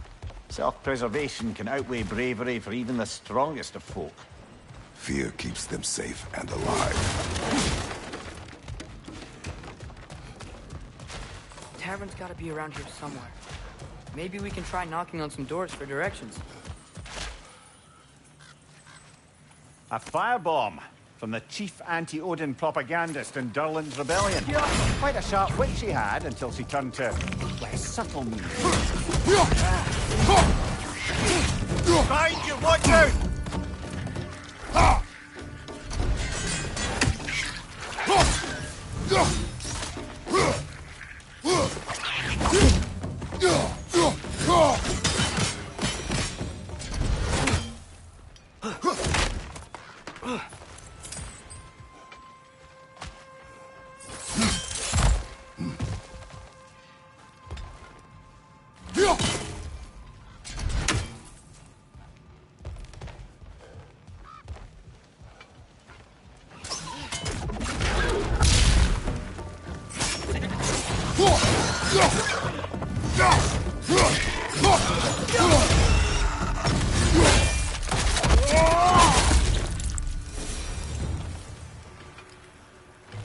C: Self-preservation can outweigh bravery for even the strongest of folk.
B: Fear keeps them safe and alive.
A: Tavern's gotta be around here somewhere. Maybe we can try knocking on some doors for directions.
C: A firebomb from the chief anti-Odin propagandist in Durlin's rebellion. Quite a sharp wit she had until she turned to less subtle means. Behind you, watch out!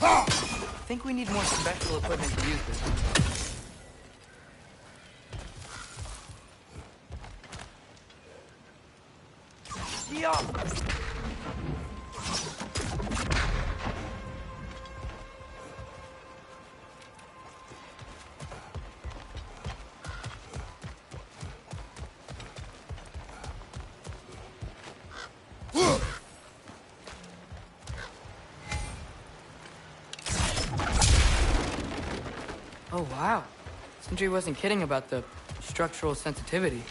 A: I think we need more special equipment to use this. Yeah. Oh, wow. Sindri wasn't kidding about the structural sensitivity.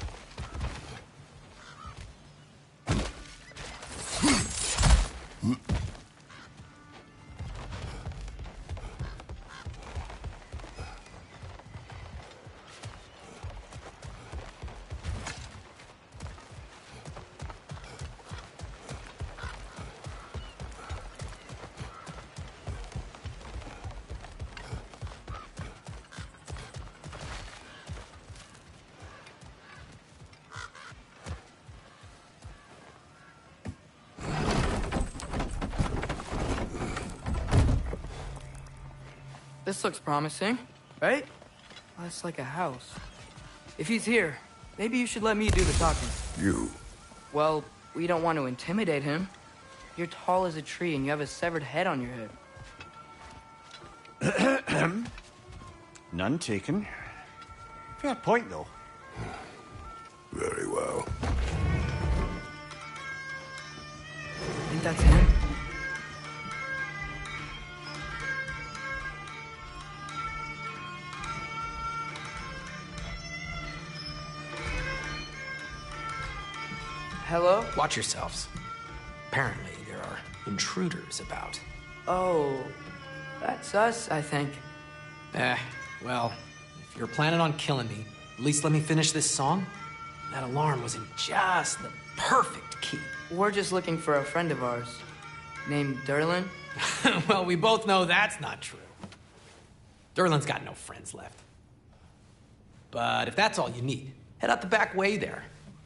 A: This looks promising, right? Well, it's like a house. If he's here, maybe you should let me do the talking.
B: You?
A: Well, we don't want to intimidate him. You're tall as a tree and you have a severed head on your head.
C: None taken. Fair point, though.
B: Very well.
A: Think that's him? Hello?
F: Watch yourselves. Apparently, there are intruders about.
A: Oh, that's us, I think.
F: Well, if you're planning on killing me, at least let me finish this song. That alarm was in just the perfect key.
A: We're just looking for a friend of ours, named Durlin.
F: Well, we both know that's not true. Durlin's got no friends left. But if that's all you need, head out the back way there,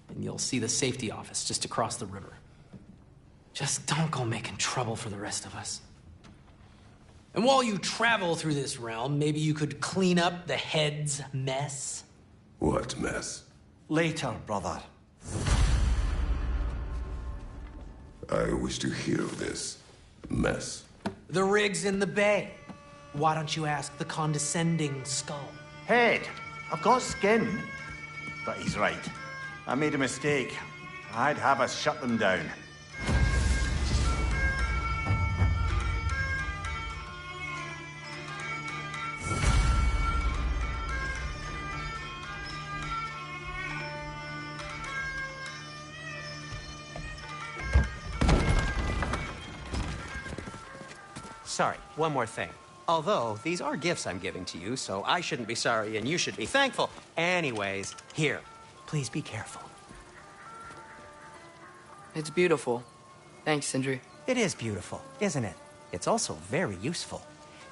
F: and you'll see the safety office just across the river. Just don't go making trouble for the rest of us. And while you travel through this realm, maybe you could clean up the head's mess?
B: What mess?
C: Later, brother.
B: I wish to hear of this mess.
F: The rig's in the bay. Why don't you ask the condescending skull?
C: Head, I've got skin. But he's right. I made a mistake. I'd have us shut them down.
D: Sorry, one more thing. Although, these are gifts I'm giving to you, so I shouldn't be sorry and you should be thankful. Anyways, here. Please be careful.
A: It's beautiful. Thanks, Sindri.
D: It is beautiful, isn't it? It's also very useful.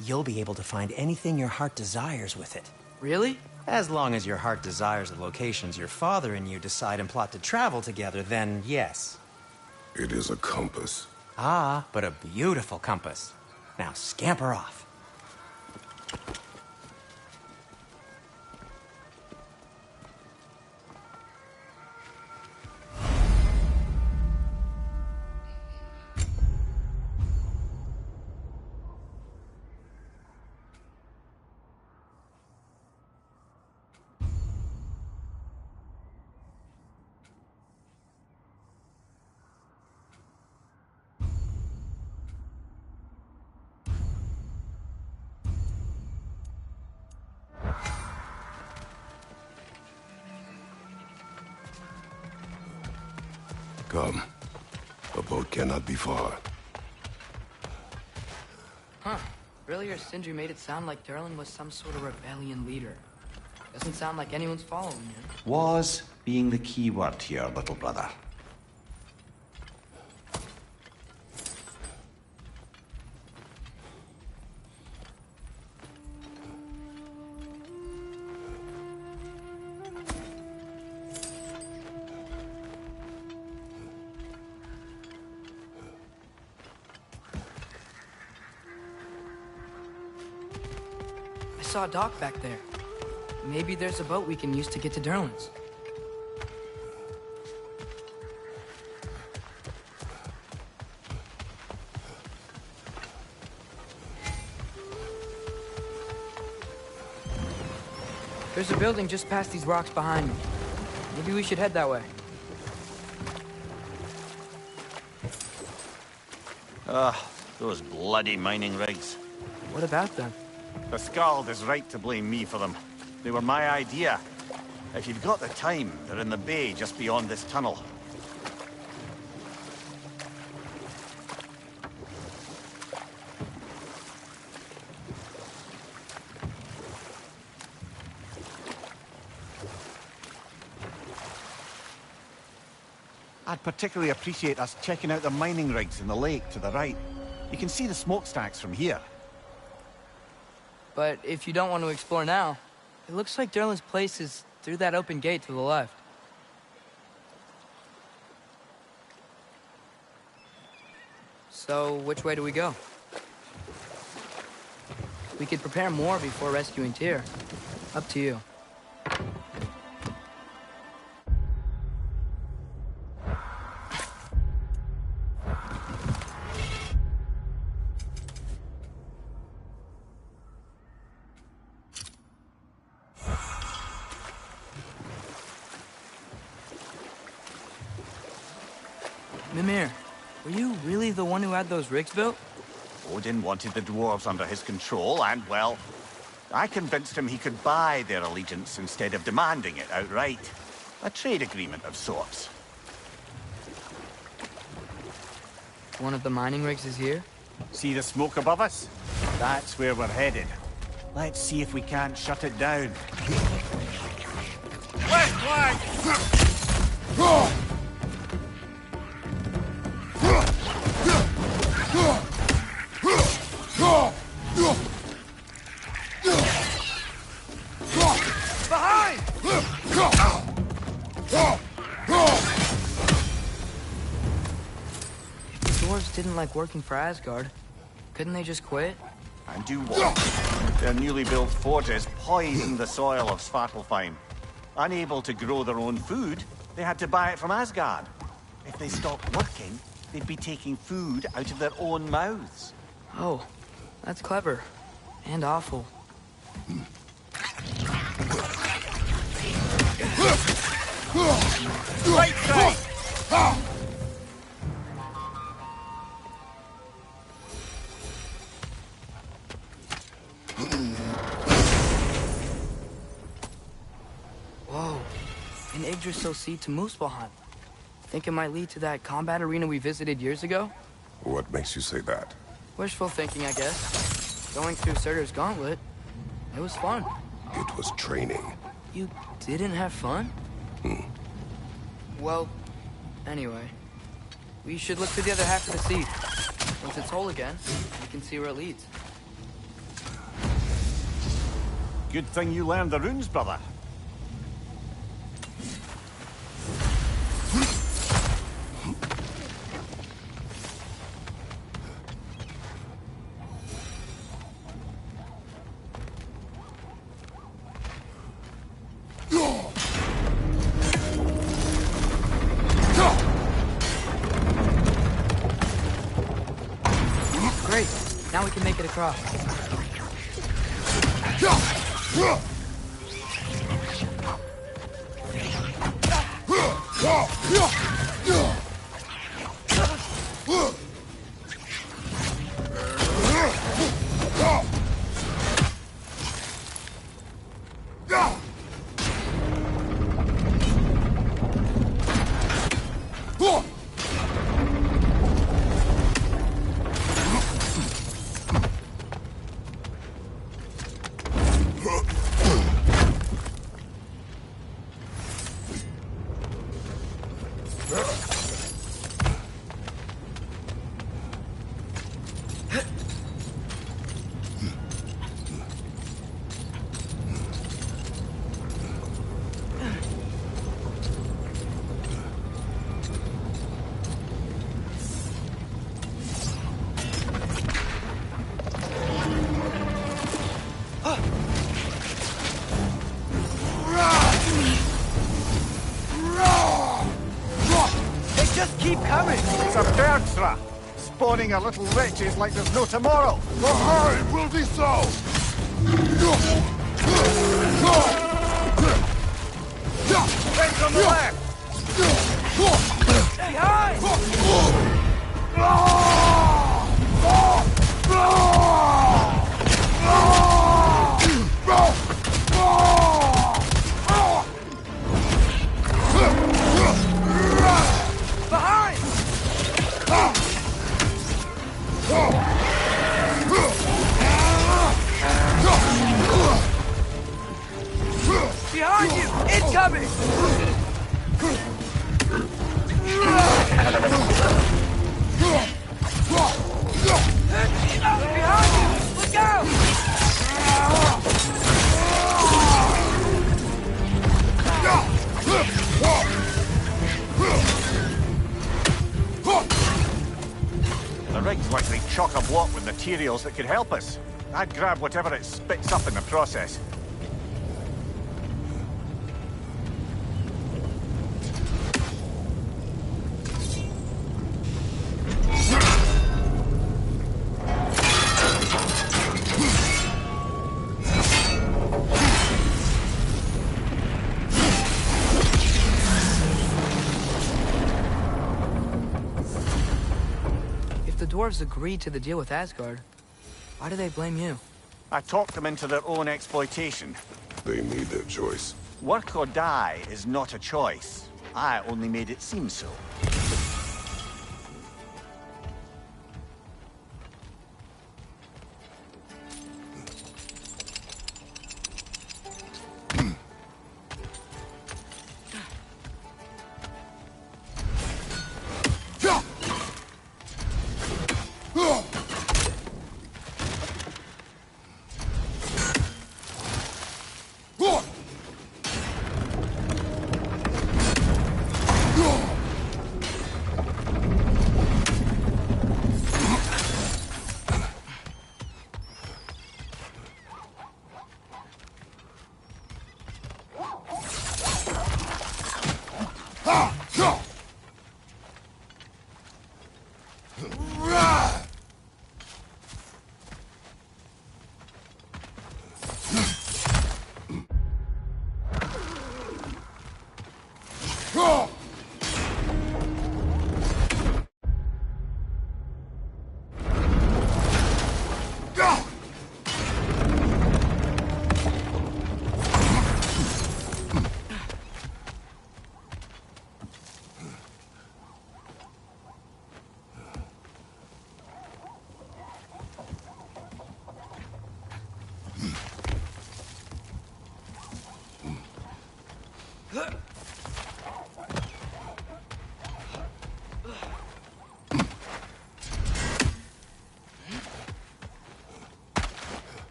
D: You'll be able to find anything your heart desires with it.
A: Really?
D: As long as your heart desires the locations your father and you decide and plot to travel together, then yes.
B: It is a compass.
D: Ah, but a beautiful compass. Now scamper off.
B: Come. A boat cannot be far.
A: Huh. Earlier, Sindri made it sound like Durlin was some sort of rebellion leader. Doesn't sound like anyone's following him.
G: Was being the key word here, little brother.
A: I saw a dock back there. Maybe there's a boat we can use to get to Durlin's. There's a building just past these rocks behind me. Maybe we should head that way.
C: Those bloody mining rigs.
A: What about them?
C: The Skald is right to blame me for them. They were my idea. If you've got the time, they're in the bay just beyond this tunnel. I'd particularly appreciate us checking out the mining rigs in the lake to the right. You can see the smokestacks from here.
A: But if you don't want to explore now, it looks like Durlin's place is through that open gate to the left. So, which way do we go? We could prepare more before rescuing Tyr. Up to you. Mimir, were you really the one who had those rigs built?
C: Odin wanted the dwarves under his control, and, well, I convinced him he could buy their allegiance instead of demanding it outright. A trade agreement of sorts.
A: One of the mining rigs is here?
C: See the smoke above us? That's where we're headed. Let's see if we can't shut it down. Left flank! Behind!
A: If the dwarves didn't like working for Asgard, couldn't they just quit?
C: And do what? Their newly built forges poisoned the soil of Svartalfheim. Unable to grow their own food, they had to buy it from Asgard. If they stopped working, they'd be taking food out of their own mouths.
A: Oh, that's clever. And awful.
C: Right side!
A: Whoa. An Yggdrasil seed to Muspelheim. Think it might lead to that combat arena we visited years ago?
B: What makes you say that?
A: Wishful thinking, I guess. Going through Surtur's gauntlet, it was fun.
B: It was training.
A: You didn't have fun? Well, anyway. We should look to the other half of the seed. Once it's whole again, you can see where it leads.
C: Good thing you learned the runes, brother.
A: Great. Now we can make it across.
C: It's a bird trap, spawning our little wretches like there's no tomorrow.
B: Well, hurry, will be so!
C: Friends on the left!
A: Behind you! Incoming! Behind you! Look out!
C: The rig's likely chock-a-block with materials that could help us. I'd grab whatever it spits up in the process.
A: The dwarves agreed to the deal with Asgard. Why do they blame you?
C: I talked them into their own exploitation.
B: They made their choice.
C: Work or die is not a choice. I only made it seem so.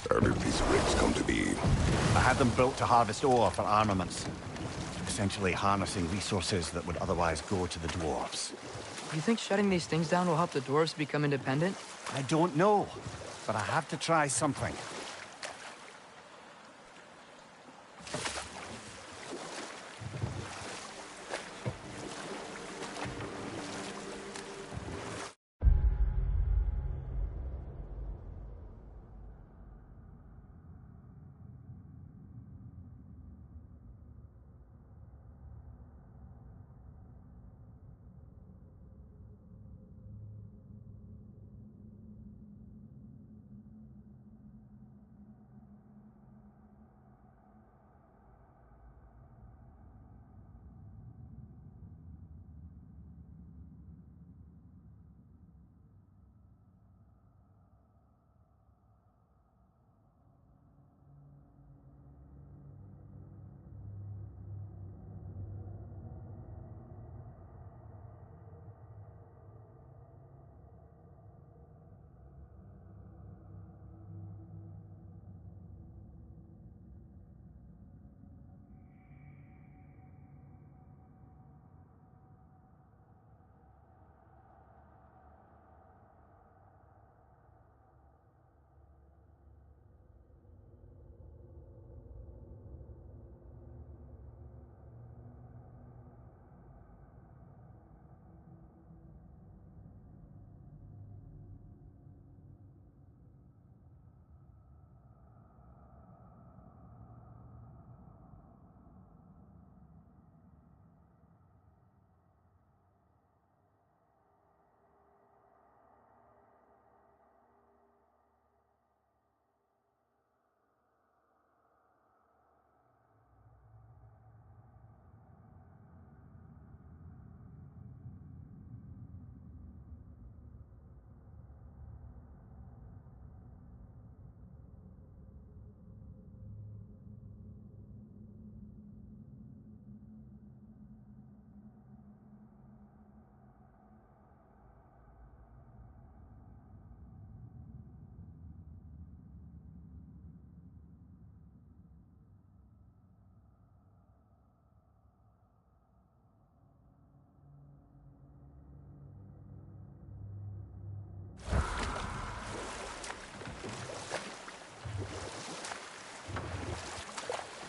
B: How did these rigs come to be?
C: I had them built to harvest ore for armaments. Essentially harnessing resources that would otherwise go to the dwarves.
A: You think shutting these things down will help the dwarves become independent?
C: I don't know, but I have to try something.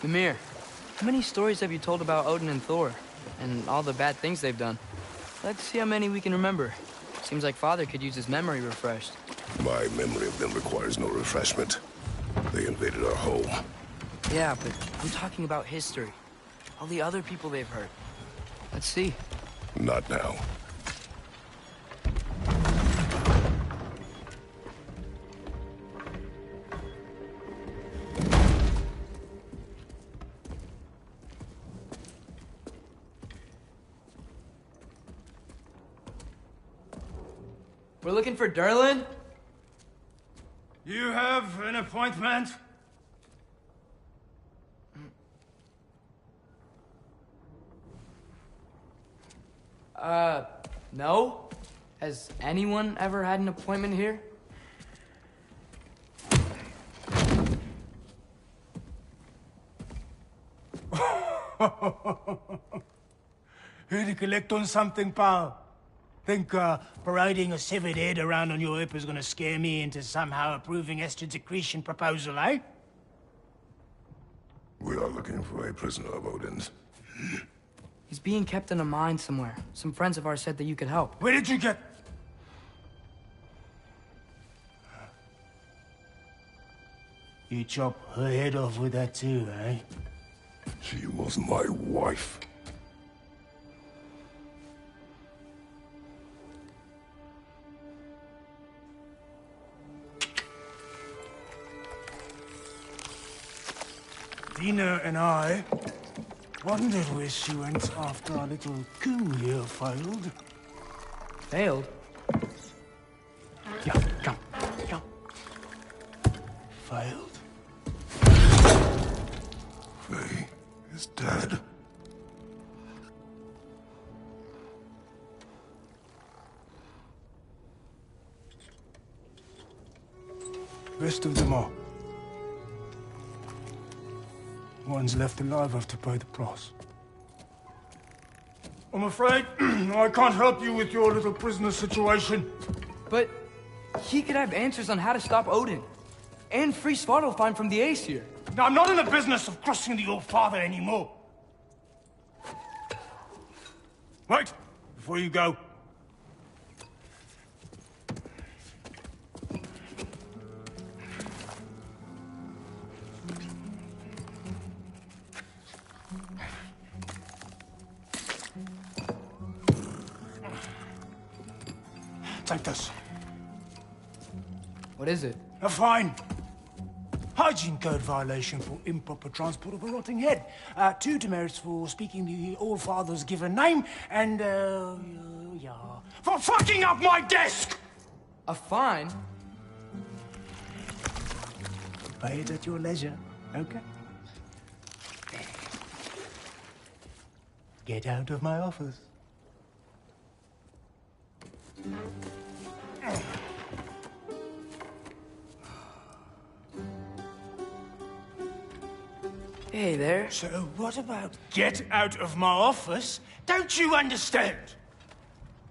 A: Mimir, how many stories have you told about Odin and Thor? And all the bad things they've done? Let's see how many we can remember. Seems like Father could use his memory refreshed.
B: My memory of them requires no refreshment. They invaded our home.
A: Yeah, but I'm talking about history. All the other people they've hurt. Let's see.
B: Not now.
A: We're looking for Durlin?
H: You have an appointment?
A: No? Has anyone ever had an appointment here?
H: Here to collect on something, pal? Think, parading a severed head around on your hip is gonna scare me into somehow approving Esther's accretion proposal, eh?
B: We are looking for a prisoner of Odin's.
A: He's being kept in a mine somewhere. Some friends of ours said that you could help.
H: Where did you get... You chop her head off with that too, eh?
B: She was my wife.
H: Dina and I wondered where she went after our little coup here failed.
A: Failed?
H: Yeah, come. Failed.
B: Faye is dead.
H: Rest of them are. Ones left alive have to pay the price. I'm afraid I can't help you with your little prisoner situation.
A: But he could have answers on how to stop Odin. And free Svartalfheim from the Aesir.
H: Now, I'm not in the business of crossing the old father anymore. Right, before you go. Take this.
A: What is it?
H: A fine. Hygiene code violation for improper transport of a rotting head. 2 demerits for speaking the Old Father's given name, and, yeah, for fucking up my desk!
A: A fine?
H: Pay it at your leisure, okay? Get out of my office.
A: Hey there.
H: So what about get out of my office? Don't you understand?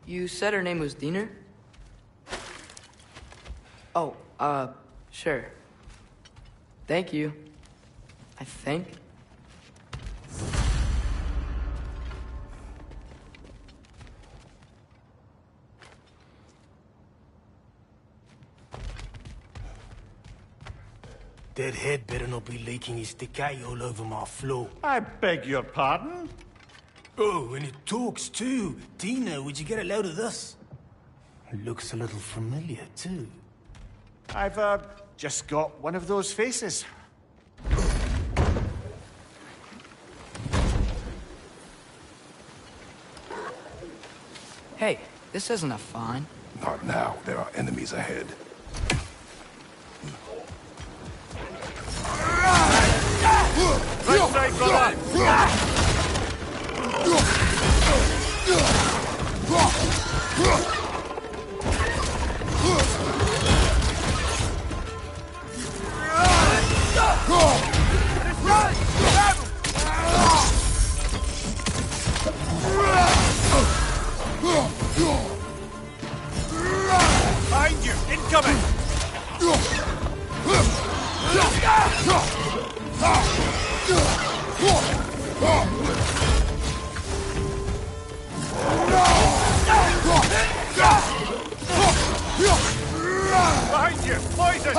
A: You said her name was Diener? Oh, sure. Thank you. I think.
H: That head better not be leaking his decay all over my floor.
C: I beg your pardon?
H: Oh, and it talks too. Dina, would you get a load of this? It looks a little familiar too.
C: I've, just got one of those faces.
A: Hey, this isn't a fine.
B: Not now. There are enemies ahead.
C: Right side, brother! Behind you! Incoming! Behind you! Poison!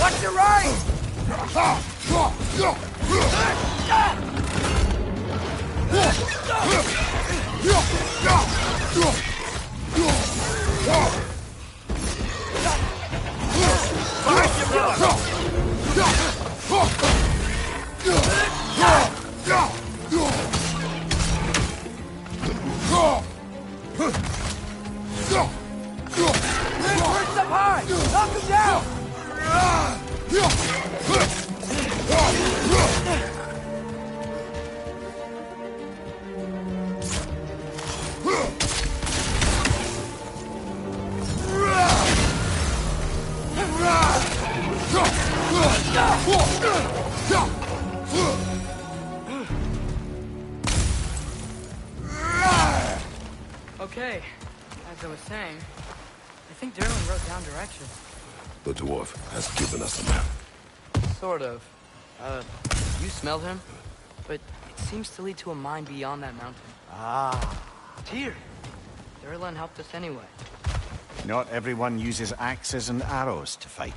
A: Watch your right! Let's up high!
H: guy! Knock him down!
A: Okay, as I was saying, I think Derlin wrote down directions.
B: The dwarf has given us a map.
A: Sort of. You smelled him? But it seems to lead to a mine beyond that mountain.
C: Ah.
A: Tyr! Derlin helped us anyway.
C: Not everyone uses axes and arrows to fight.